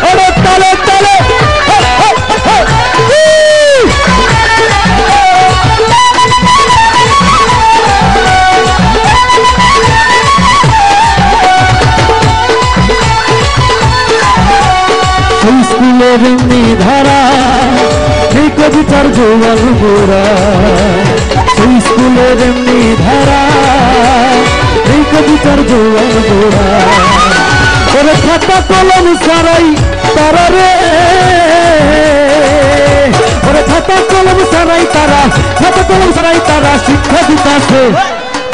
ওরে তালে তালে স্কুলের ধারা এই কবিতার জোয়াল গোড়া সেই স্কুলের ধারা এই কবিতার জোয়াল গোড়া ওরে খাতা কলম সারাই তারা রে ওরে খাতা কলম সারাই তারা খাতা কলম সারাই তারা শিক্ষা দিতাছে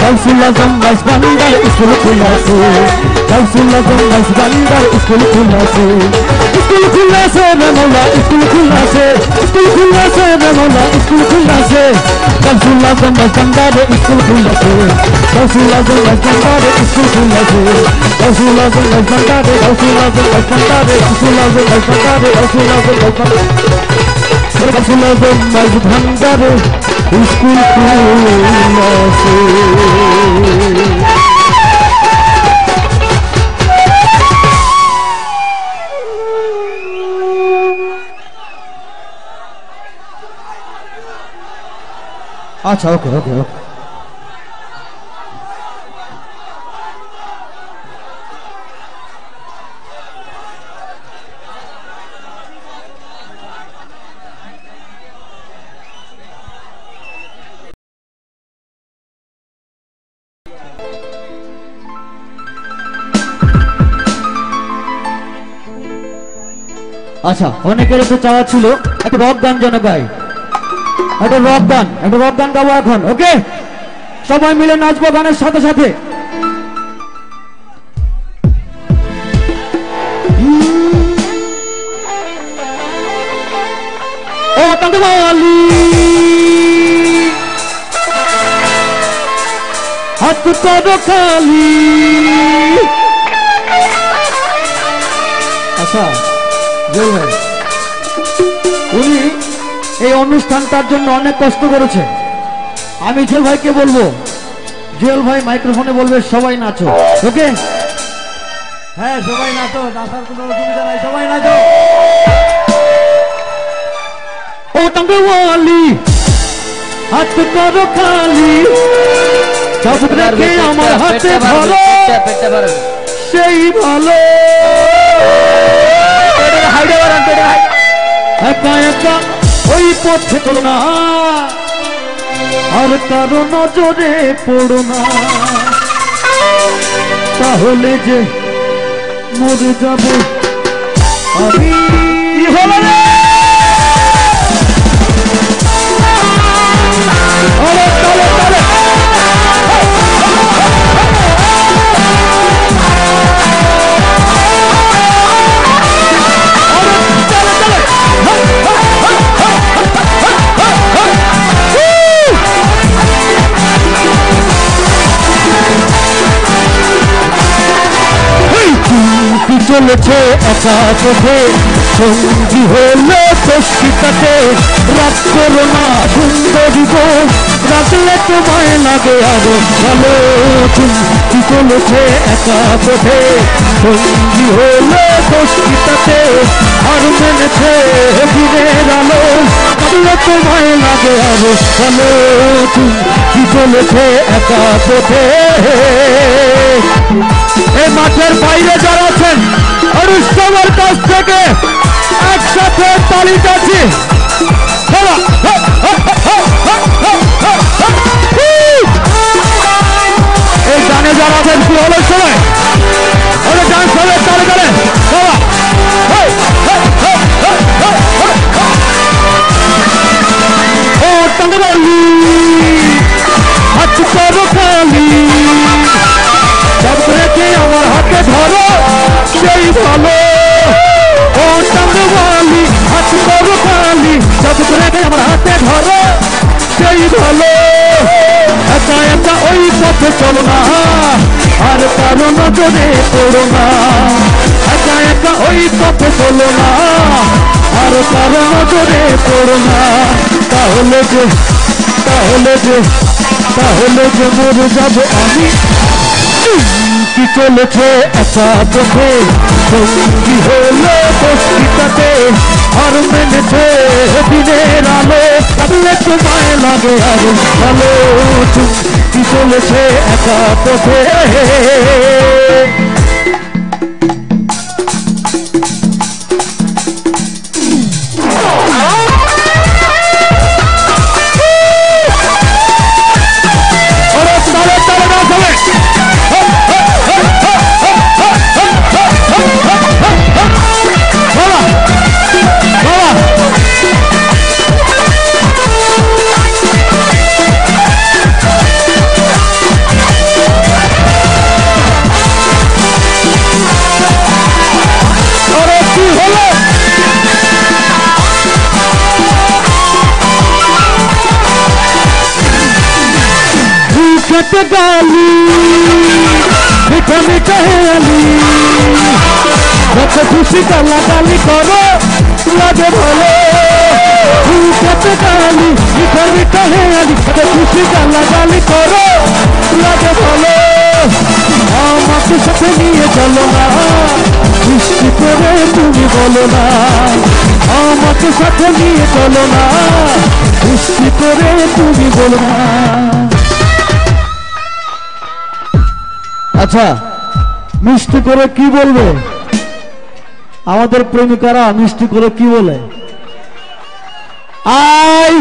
কাউসুল্লাহ গম্বাইস ভান্ডার স্কুল খুলেছে কাউসুল্লাহ গম্বাইস ভান্ডার স্কুল খুলেছে স্কুল খুলেছে রে মৌলা স্কুল খুলেছে স্কুল খুলেছে রে মৌলা স্কুল খুলেছে কাউসুল্লাহ আজম ভান্ডারে স্কুল খুলেছে গৌসুল আজম ভান্ডারে স্কুল খুলেছে গৌসুল আজম ভান্ডারে গৌসুল আজম ভান্ডারে গৌসুল আজম ভান্ডারে গৌসুল আজম ভান্ডারে গৌসুল আজম ভান্ডারে স্কুল খুলেছে আচ্ছা ওকে ওকে ওকে আচ্ছা অনেকের তো চাওয়া ছিল একটা রক গান যেন গাই একটা রক গান গাবো এখন ওকে সবাই মিলে নাচবো গানের সাথে সাথে ও তঙ্গবালি হাত করো খালি আচ্ছা জয় ভাই উনি এই অনুষ্ঠানটার জন্য অনেক কষ্ট করেছে আমি জেল ভাইকে বলবো জেল ভাই মাইক্রোফোনে বলবে সবাই নাচো ওকে হ্যাঁ সবাই নাচো নাচার কোনো অসুবিধা নাই সবাই নাচো ও তঙ্গওয়ালি হাত করো খালি চাবুক রেখে আমার হাতে ধরো সেই ভালো একা একা ওই পথে চলো না আর কারো নজরে পড়ো না তাহলে যে মরে যাবে আমি হলো রে চলেছে একা পথে সঙ্গী হলে সস্মিতাতে রাত করো না সুন্দরী গো রাখলে তোমায় লাগে আরো ভালো কি চলেছে একা পথে সঙ্গী হলে সস্মিতাতে আর মেনেছে দিনের আলো রাখলে তোমায় লাগে আরো ভালো কি চলেছে একা পথে এই মাঠের বাইরে যারা আছেন সবার কাছ থেকে একসাথে তালি কাছি এই গানে যারা আছেন কি হলো সবাই গান সবাই তালে তালে ও তঙ্গবালি হাত করো খালি রেখে আমার হাতে ধরো সেই ভালো ও তঙ্গওয়ালি হাত করো খালি চাবুক রেখে আমার হাতে ধরো সেই ভালো একা একা ওই পথে চলো না আর কারো নজরে পড়ো না একা একা ওই পথে চলো না আর কারো নজরে পড়ো না তাহলে যে মরে যাবো আমি কি চলেছে একা পথে সঙ্গী হলো বস্তিটাতে আর মেনেছে দিনের আলো থাকলে তোমায় লাগে আরো ভালো কি চলেছে একা পথে খেতে গালি মিঠা মিঠা হেয়ালি যত খুশি গালাগালি করো লাগে ভালো খেতে গালি মিঠা মিঠা হেয়ালি যত খুশি গালাগালি করো লাগে ভালো আমাকে সাথে নিয়ে চলো না সৃষ্টি করে তুমি বলো না আমাকে সাথে নিয়ে চলো না সৃষ্টি করে তুমি বলো না। আচ্ছা মিষ্টি করে কি বলবে আমাদের প্রেমিকারা মিষ্টি করে কি বলে আই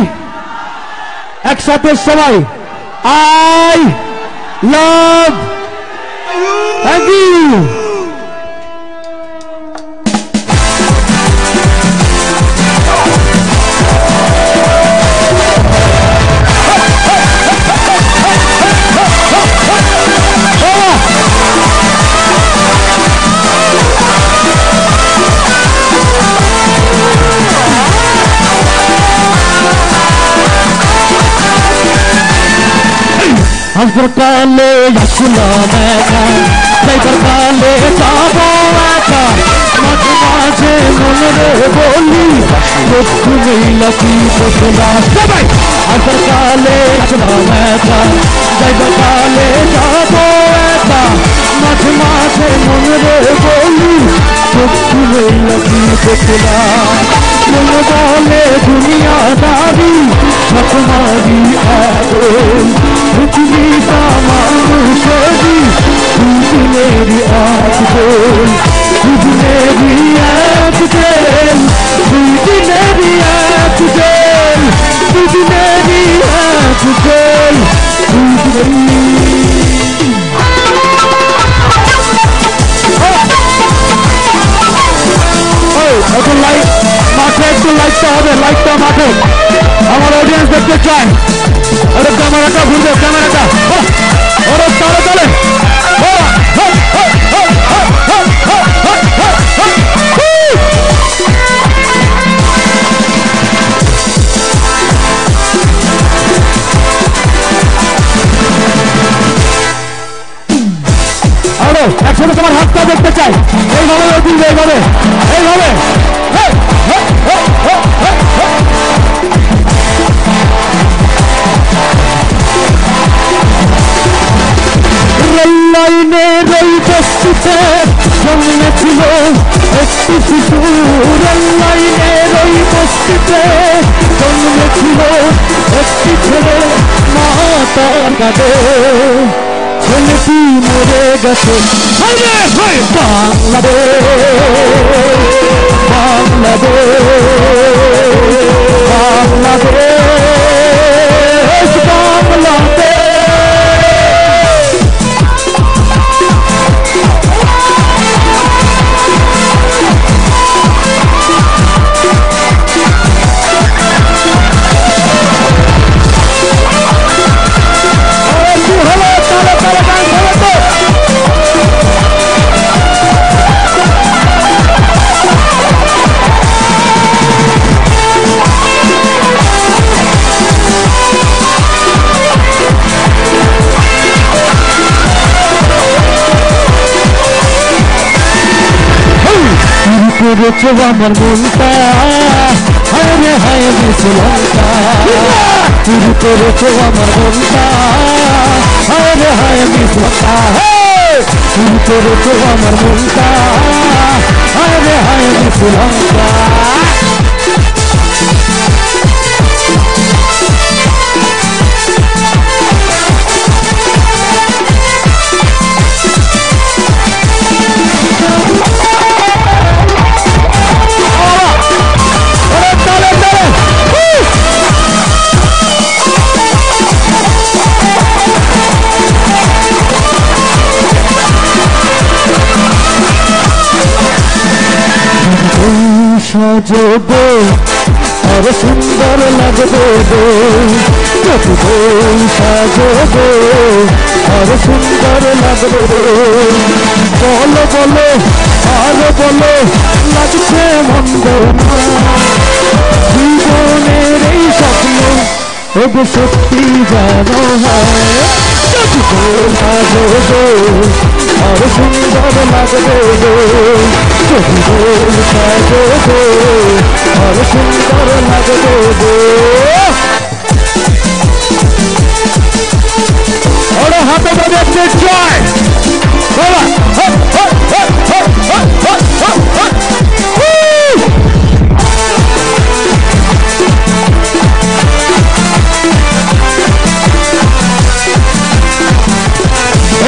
একসাথে সবাই আই লাভ থ্যাংক ইউ। हज़र काले यसला मैका जाइबर काले जाबो एका मत माझे मन रे बोली दुख नहीं लगी बदला सबाई हज़र काले यसला मैका जाइबर काले जाबो एका मत माझे मन रे बोली दुख नहीं लगी बदला मन बोले दुनियादारी छकमारी आदोल पृथ्वी का मानुषी तुझ मेरी आँख बोल तुझ मेरी आँख बोल तुझ मेरी आँख बोल तुझ मेरी आँख बोल तुझ मेरी একটু লাইট মাঠে একটু লাইটটা হবে লাইটটা মাঠে আমার অডিয়েন্স দেখতে চায় ওরে ক্যামেরাটা ঘুরবে ক্যামেরাটা ওরে তালে তালে আরো একসাথে তোমার হাতটা দেখতে চাই এইভাবে তুলবে এইভাবে এইভাবে লাইনে রই বস্তিতে জন্মেছিল একটি শিশু লাইনে রই বস্তিতে জন্মেছিল একটি ছেলে মাতার কাঁদে ছেলেটি মরে গেছে বাংলাদেশ বাংলাদেশ বাংলাদেশ বাংলাদেশ করেছো আমার মনটা হায় রে হায় মিসলঙ্কা চুরি করেছো আমার মনটা হায় রে হায় মিসলঙ্কা চুরি করেছো আমার মনটা হায় রে হায় মিসলঙ্কা সাজবে আর সুন্দর লাগবে যত সাজবে আর সুন্দর লাগবে বলো বলো আর বলো লাগছে মন্দ না জীবনের এই স্বপ্ন তবে সত্যি যেন হয় সাজো আর সুন্দর লাগবে গো যদি রোজ সাজো গো আর সুন্দর লাগবে গো ওরে হাতে বাজাচ্ছে জয় বাবা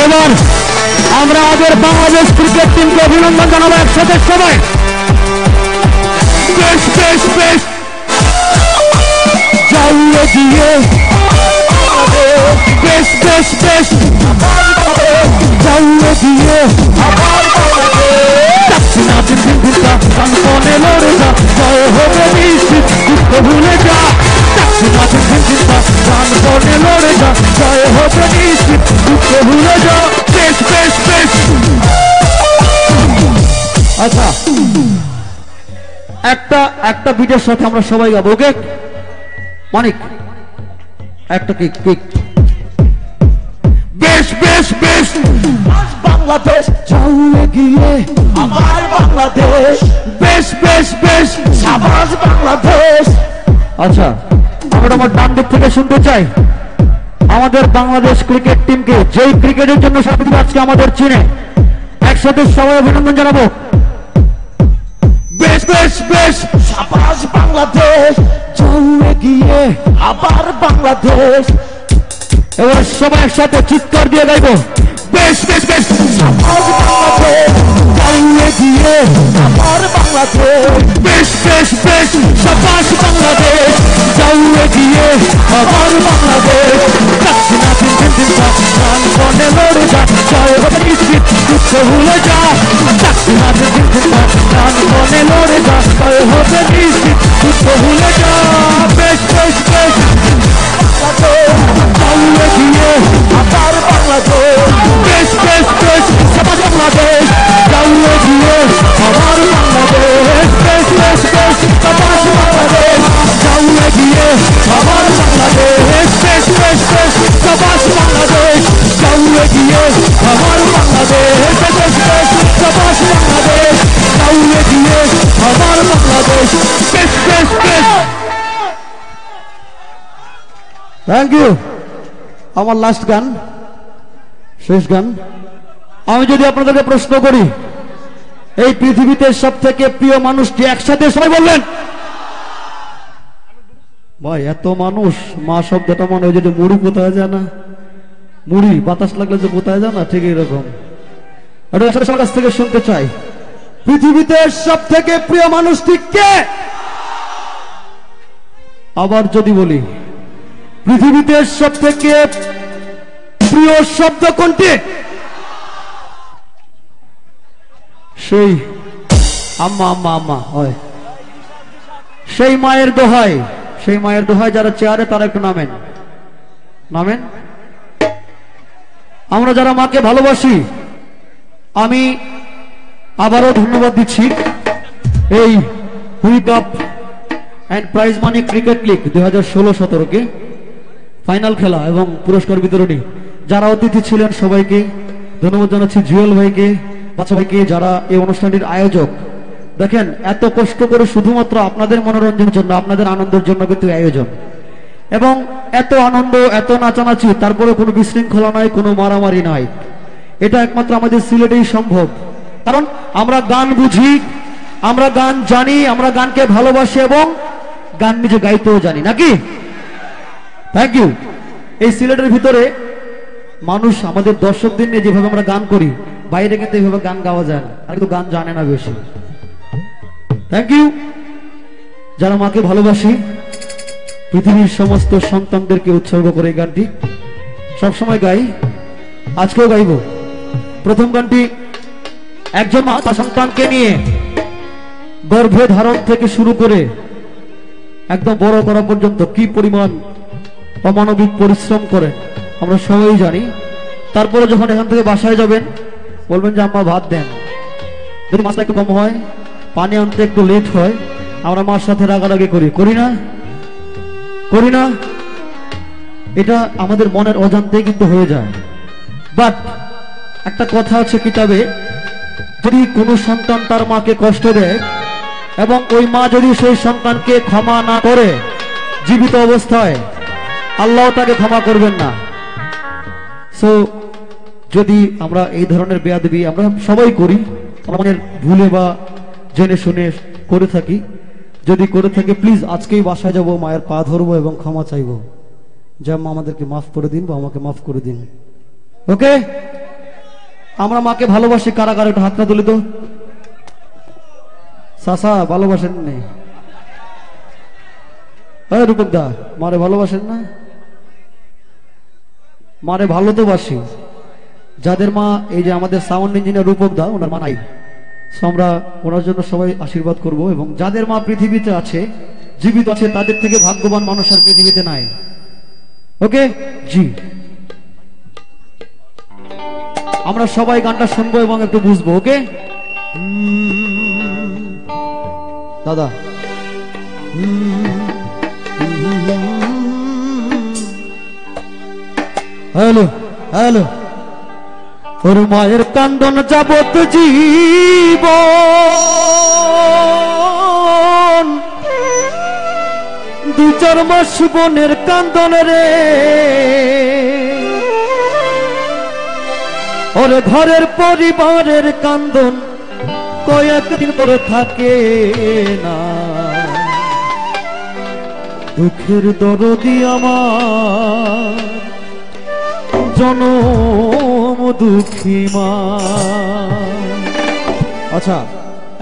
এবার আমরা আমাদের বাংলাদেশ ক্রিকেট টিমকে অভিনন্দন জানাবো একসাথে সবাই বেশ বেশ বেশ যাইয়ে দিয়ে বেশ বেশ বেশ যাইয়ে দিয়ে দক্ষিণা দিন দিন দিনটা কানপনে লড়ে যা জয় হবে নিশ্চিত দুঃখ ভুলে যা দক্ষিণা দিন দিন দিনটা কানপনে লড়ে যা জয় হবে নিশ্চিত দুঃখ ভুলে যা বেশ বেশ বেশ আচ্ছা একটা বিটের সাথে আমরা সবাই গাবো ওকে মানিক একটা কিক কিক বেশ বেশ বেশ বাংলাদেশ চাউলে গিয়ে আমার বাংলাদেশ বেশ বেশ বেশ সাবাস বাংলাদেশ আচ্ছা আমরা আমার ডান দিক থেকে শুনতে চাই আমাদের বাংলাদেশ ক্রিকেট টিমকে যেই ক্রিকেটের জন্য সবকিছু আজকে আমাদের চিনে একসাথে সবাই অভিনন্দন জানাবো বেশ বেশ বেশ সাবাস বাংলাদেশ চাউলে গিয়ে আবার বাংলাদেশ এবার সবাই একসাথে চিৎকার দিয়ে গাইবো বেশ বেশ বেশ সাবাস বাংলাদেশ চাউলে গিয়ে আবার বাংলাদেশ বেশ বেশ বেশ সাবাস বাংলাদেশ চাউলে গিয়ে আবার বাংলাদেশ দক্ষিণা দিন দিন দিনটা প্রাণপণে লড়ে যা জয় হবে নিশ্চিত দুঃখ ভুলে যা দক্ষিণা দিন দিন দিনটা প্রাণপণে লড়ে যা জয় হবে নিশ্চিত দুঃখ ভুলে যা বেশ বেশ বেশ চাউলে গিয়ে আবার বাংলাদেশ বেশ বেশ বেশ সাবাস বাংলাদেশ চাউলে গিয়ে আবার বাংলাদেশ বেশ বেশ বেশ সাবাস বাংলাদেশ চাউলে গিয়ে আবার বাংলাদেশ বেশ বেশ বেশ সাবাস বাংলাদেশ চাউলে গিয়ে আবার বাংলাদেশ বেশ বেশ সাবাস বাংলাদেশ চাউলে গিয়ে আবার বাংলাদেশ বেশ বেশ বেশ থ্যাংক ইউ আমার লাস্ট গান শেষ গান আমি যদি আপনাদেরকে প্রশ্ন করি এই পৃথিবীতে সব থেকে প্রিয় মানুষটি একসাথে সবাই বললেন ভাই এত মানুষ মা শব্দটা মনে হয় যদি মুড়ি কোথায় যায় না মুড়ি বাতাস লাগলে যে কোথায় যায় না ঠিক এরকম এটা একসাথে সবার কাছ থেকে শুনতে চাই পৃথিবীতে সব থেকে প্রিয় মানুষটি কে আবার যদি বলি পৃথিবীতে সব থেকে প্রিয় শব্দ কোনটি সেই আম্মা আম্মা আম্মা হয় সেই মায়ের দোহাই যারা চেয়ারে তারা একটু নামেন নামেন আমরা যারা মাকে ভালোবাসি আমি আবারও ধন্যবাদ দিচ্ছি এই হুই cup and prize money cricket league 2016-17 কে ফাইনাল খেলা এবং পুরস্কার বিতরণী যারা অতিথি ছিলেন সবাইকে ধন্যবাদ জানাচ্ছি জুয়েল ভাইকে বাচ্চা ভাইকে যারা এই অনুষ্ঠানটির আয়োজক দেখেন এত কষ্ট করে শুধুমাত্র আপনাদের মনোরঞ্জনের জন্য আপনাদের আনন্দের জন্য কিন্তু আয়োজন এবং এত আনন্দ এত নাচানাচি তারপরে কোনো বিশৃঙ্খলা নাই কোনো মারামারি নাই এটা একমাত্র আমাদের সিলেটেই সম্ভব কারণ আমরা গান বুঝি আমরা গান জানি আমরা গানকে ভালোবাসি এবং গান নিজে গাইতেও জানি নাকি থ্যাংক ইউ এই সিলেটের ভিতরে মানুষ আমাদের দর্শকদের নিয়ে যেভাবে আমরা গান করি বাইরে কিন্তু এইভাবে গান গাওয়া যায় না আর কিন্তু গান জানে না বেশি থ্যাংক ইউ যারা মাকে ভালোবাসি পৃথিবীর সমস্ত সন্তানদেরকে উৎসর্গ করে এই গানটি সবসময় গাই আজকেও গাইব প্রথম গানটি একজন মা তার সন্তানকে নিয়ে গর্ভে ধারণ থেকে শুরু করে একদম বড় করা পর্যন্ত কি পরিমাণ অমানবিক পরিশ্রম করে আমরা সবাই জানি তারপরে যখন এখান থেকে বাসায় যাবেন বলবেন যে আম্মা ভাত দেন যদি মাছটা একটু কম হয় পানি আনতে একটু লেট হয় আমরা মার সাথে রাগারাগি করি না এটা আমাদের মনের অজান্তেই কিন্তু হয়ে যায় বাট একটা কথা আছে কিতাবে, যদি কোনো সন্তান তার মাকে কষ্ট দেয় এবং ওই মা যদি সেই সন্তানকে ক্ষমা না করে জীবিত অবস্থায়, আল্লাহ তাকে ক্ষমা করবেন না। সো যদি আমরা এই ধরনের বেয়াদবি আমরা সবাই করি, আমাদের ভুলে বা জেনে শুনে করে থাকি, যদি করে থাকি প্লিজ আজকেই বাসায় যাব, মায়ের পা ধরবো এবং ক্ষমা চাইবো, যে মা আমাদেরকে মাফ করে দিন বা আমাকে মাফ করে দিন। ওকে, আমরা মাকে ভালোবাসি, কারাগারে একটু হাতটা তুলে তো। চাচা ভালোবাসেন নেই? রূপক দা মারে ভালোবাসেন না? মারে ভালো তো বাসি। যাদের মা, এই যে আমাদের সাউন্ড ইঞ্জিনিয়ার রূপক দা, ওনার মা নাই, আমরা ওনার জন্য সবাই আশীর্বাদ করব। এবং যাদের মা পৃথিবীতে আছে, জীবিত আছে, তাদের থেকে ভাগ্যবান মানুষ আর পৃথিবীতে নাই। ওকে জি, আমরা সবাই গানটা শুনবো এবং একটু বুঝবো। ওকে দাদা, হ্যালো হ্যালো। ওর মায়ের কান্দন যাবত জীবন, 2-4 মাস বোনের কান্দন রে, ওর ঘরের পরিবারের কান্দন কয়েকদিন পরে থাকে না। দুঃখের দরদি আমার জনম দুঃখী মা। আচ্ছা,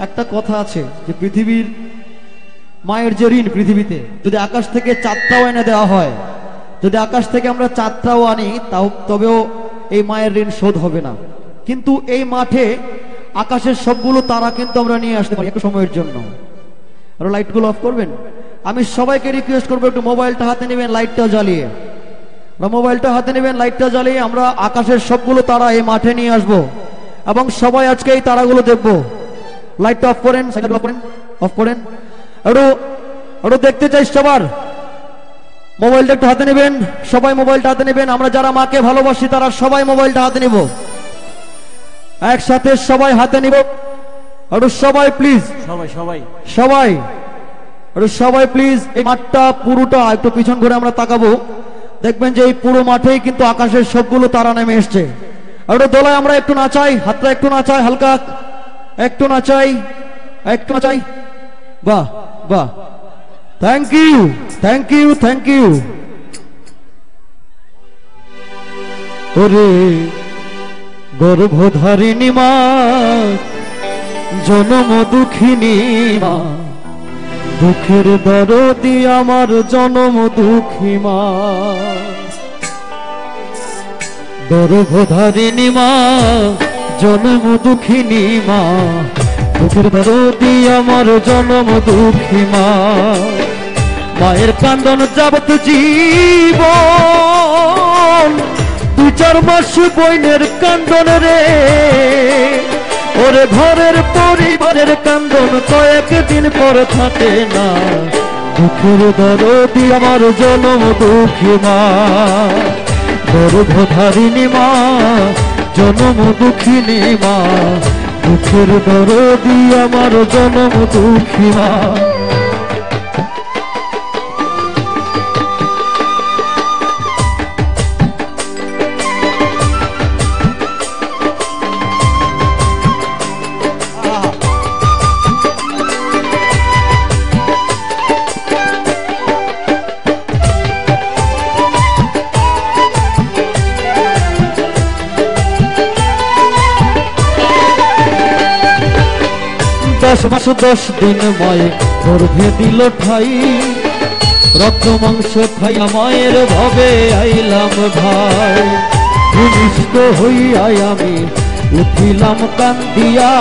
একটা কথা আছে যে পৃথিবীর মায়ের যে ঋণ, পৃথিবীতে যদি আকাশ থেকে চাঁদটাও এনে দেওয়া হয়, যদি আকাশ থেকে আমরা চাঁদটাও আনি, তাও তবেও এই মায়ের ঋণ শোধ হবে না। কিন্তু এই মাঠে আকাশের সবগুলো তারা কিন্তু আমরা নিয়ে আসতে পারি একটু সময়ের জন্য। আর লাইটগুলো অফ করবেন। আমি সবাইকে রিকোয়েস্ট করবো একটু মোবাইলটা হাতে নেবেন, লাইটটা জ্বালিয়ে, মোবাইলটা হাতে নেবেন, লাইটটা জ্বালিয়ে আমরা আকাশের সবগুলো তারা এই মাঠে নিয়ে আসবো এবং সবাই আজকে এই তারাগুলো দেখবো। লাইটটা অফ করেন, অফ করেন, অফ করেন। একটু দেখতে চাই সবার। মোবাইলটা একটু হাতে নেবেন, সবাই মোবাইলটা হাতে নেবেন। আমরা যারা মাকে ভালোবাসি তারা সবাই মোবাইলটা হাতে নেব, একসাথে সবাই হাতে নিব। একটু সবাই প্লিজ, সবাই সবাই সবাই একটু সবাই প্লিজ। এই মাঠটা পুরোটা একটু পিছন ঘুরে আমরা তাকাবো, দেখবেন যে এই পুরো মাঠেই কিন্তু আকাশের সবগুলো তারা নেমে এসছে। একটু দোলায় আমরা একটু নাচাই, হাতটা একটু নাচাই, হালকা একটু নাচাই, একটু নাচাই। বাহ বাহ, thank you, thank you, thank you. ওরে গর্ভধারিণী মা, জনম দুঃখিনী মা, দুঃখের দরদি আমার জনম দুঃখী মা। গর্ভধারিণী মা, জনম দুঃখিনী মা, দুঃখের দরদি আমার জনম দুঃখী মা। মায়ের কান্দন যাবত জীবন, 2-4 মাস বইনের কান্দন রে, ওরে ঘরের পরিবারের কান্দন কয়েকদিন পর থাকে না। দুঃখের দরদি আমার জনম দুঃখী মা। গর্ভধারিণী মা, জনম দুঃখিনী মা, দুঃখের দরদি আমার জনম দুঃখী মা। মাস 10 দিন মায়ে গর্ভে দিল ঠাই, রক্ত মাংস খাইয়া মায়ের ভবে আইলাম ভাই। ভূমিষ্ঠ হইয়াই আমি উঠিলাম কান্দিয়া,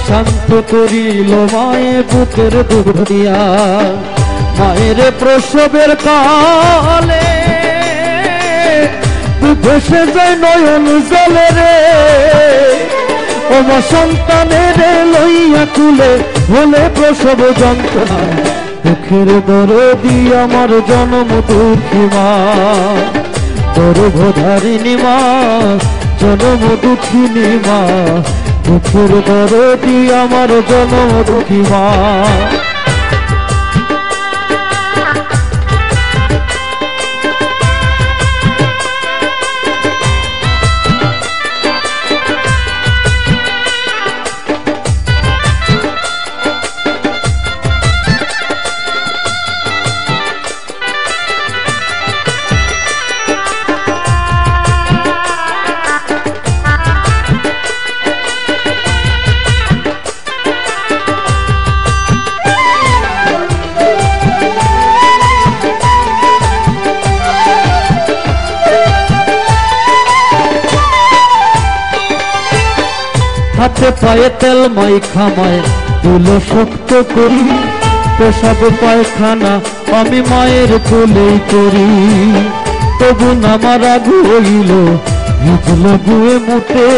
শান্ত করিল মায়ে বুকের দুধ দিয়া। মায়ের প্রসবের কালে ভেসে যায় নয়ন জলে রে, ও মা সন্তানের লইয়া কুলে হলে প্রসব যন্ত্রণা। দুঃখের দরদি আমার জনম দুঃখী মা। গর্ভধারিণী মা, জনম দুঃখিনী মা, দুঃখের দরদি আমার জনম দুঃখী মা। হাতে পায়ে তেল মাইখামায় তুলো শক্ত করি, পেশাব পায়খানা আমি মায়ের কোলেই করি। তবু নামা রাগ হইল ভিজল গুয়ে মুটে,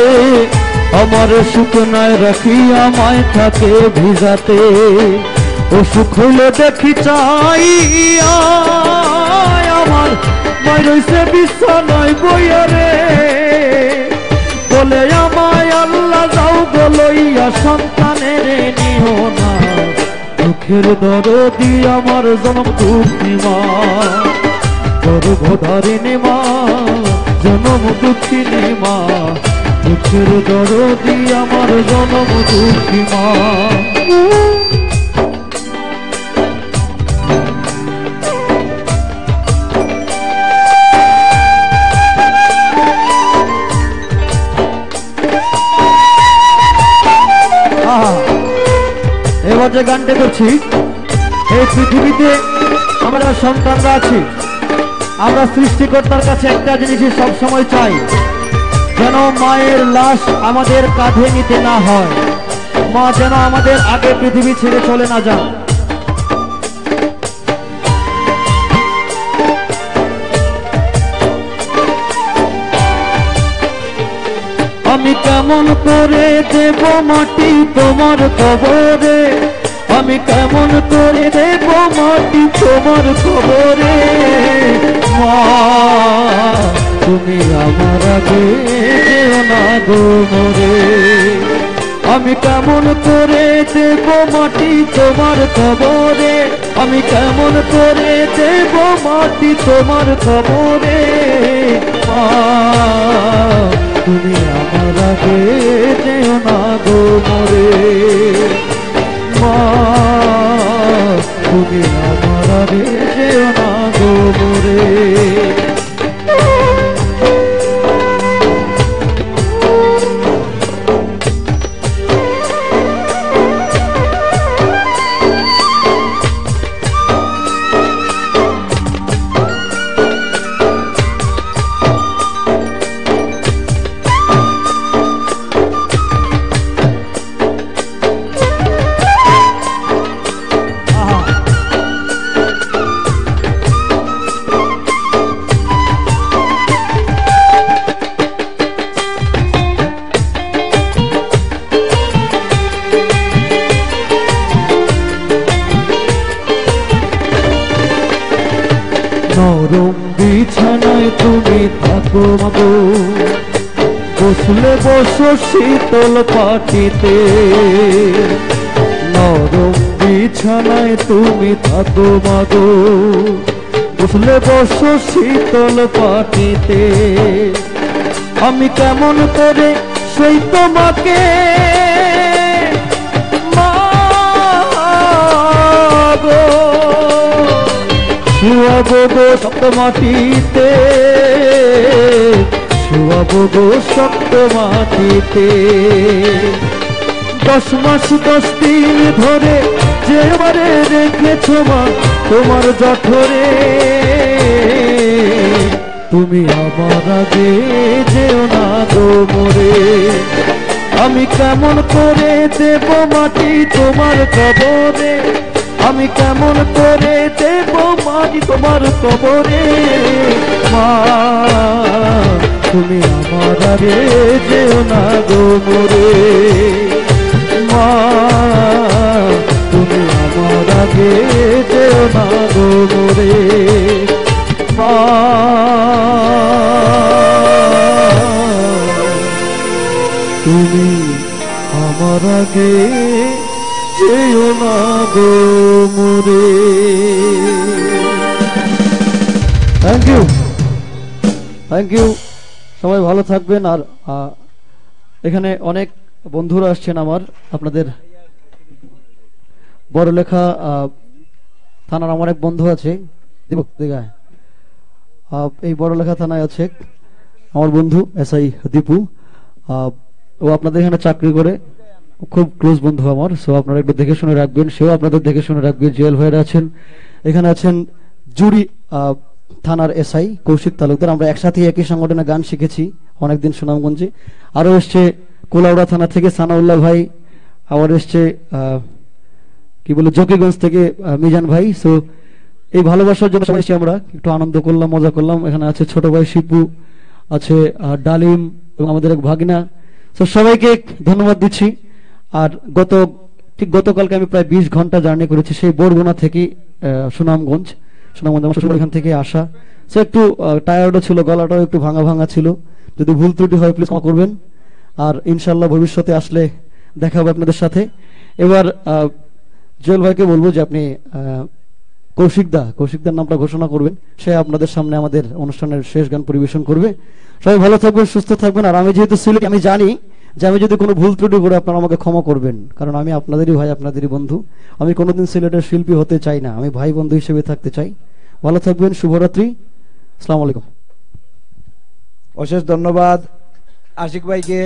আমার শুকনায় রাখি আমায় থাকে ভিজাতে। অসুখ হইলে দেখি চাই আমার মায় রইছে বিছানায় বইয়া রে, বলে আমায় আল্লাহ যাও বলইয়া সন্তানের নিও না। দুঃখের দরদি আমার জনম দুঃখী মা, গর্ভধারিণী মা, জনম দুঃখিনী মা, দুঃখের দরদি আমার জনম দুঃখী মা। এবার যে গানটা করছি, এই পৃথিবীতে আমরা সন্তানরা আছি, আমরা সৃষ্টিকর্তার কাছে একটা জিনিসই সবসময় চাই, যেন মায়ের লাশ আমাদের কাঁধে নিতে না হয়, মা যেন আমাদের আগে পৃথিবী ছেড়ে চলে না যান। আমি কেমন করে দেব মাটি তোমার কবরে, আমি কেমন করে দেব মাটি তোমার কবরে। মা তুমি আমার আগে যেও না গো মরে, আমি কেমন করে দেব মাটি তোমার কবরে, আমি কেমন করে দেব মাটি তোমার কবরে। মা তুমি আমার আগে যেও না গো মরে, মা তুমি আমার আগে যেও না গো মরে। নরম বিছানায় তুমি থাকো মাগো, বসলে বসো শীতল পাটিতে। নরম বিছানায় তুমি থাকো মাগো, বসলে বসো শীতল পাটিতে। আমি কেমন করে সেই তোমাকে শুয়াবো গো শক্ত মাটিতে, শুয়াবো গো শক্ত মাটিতে। 10 মাস 10 দিন ধরে যেবারে রেখেছ মা তোমার জঠরে, তুমি আমার আগে যেও না গো মরে। আমি কেমন করে দেব মাটি তোমার কবরে, আমি কেমন করে দেব মাটি তোমার কবরে। মা তুমি আমার আগে যেও না গো মরে, মা তুমি আমার আগে যেও না গো মরে। মা তুমি আমার আগে যেও না গো মোরে। Thank you, thank you. সবাই ভালো থাকবেন। আর এখানে অনেক বন্ধুরা আসছেন আমার, আপনাদের বড়লেখা থানার আমার এক বন্ধু আছে, এই বড়লেখা থানায় আছে আমার বন্ধু এসআই দীপু, ও আপনাদের এখানে চাকরি করে, খুব ক্লোজ বন্ধু আমার। সো আপনারা একটু দেখে শুনে রাখবেন, সেও আপনাদের দেখে শুনে রাখবে। জুয়েল ভাইরা আছেন এখানে, আছেন জুরি থানার এসআই কৌশিক তালুকদার, আমরা একসাথে একই সংগঠনে গান শিখেছি অনেকদিন সুনামগঞ্জে। আরো এসছে কোলাউড়া থানা থেকে সানাউল্লাহ ভাই, আবার এসছে কি বলে জকিগঞ্জ থেকে মিজান ভাই। সো এই ভালোবাসার জন্য সবাই এসে আমরা একটু আনন্দ করলাম, মজা করলাম। এখানে আছে ছোট ভাই শিপু, আছে ডালিম এবং আমাদের এক ভাগিনা। তো সবাইকে ধন্যবাদ দিচ্ছি। আর গতকালকে আমি প্রায় 20 ঘন্টা জার্নি করেছি সেই বরগুনা থেকে সুনামগঞ্জ আমার শ্বশুর এখান থেকে আসা। সো একটু টায়ার্ডও ছিল, গলাটাও একটু ভাঙা ভাঙা ছিল। যদি ভুল ত্রুটি হয় প্লিজ ক্ষমা করবেন। আর ইনশাল্লাহ ভবিষ্যতে আসলে দেখা হবে আপনাদের সাথে। এবার জুয়েল ভাইকে বলবো যে আপনি কৌশিকদার নামটা ঘোষণা করবেন, সে আপনাদের সামনে আমাদের অনুষ্ঠানের শেষ গান পরিবেশন করবে। সবাই ভালো থাকবেন, সুস্থ থাকবেন। আর আমি যেহেতু সিলেট, আমি জানি যে আমি যদি কোনো ভুল ত্রুটি করে আপনারা আমাকে ক্ষমা করবেন, কারণ আমি আপনাদেরই ভাই, আপনাদেরই বন্ধু। আমি কোনোদিন সিলেটের শিল্পী হতে চাই না, আমি ভাই বন্ধু হিসেবে থাকতে চাই। ভালো থাকবেন, শুভরাত্রি, আসসালামু আলাইকুম। অশেষ ধন্যবাদ আশিক ভাইকে।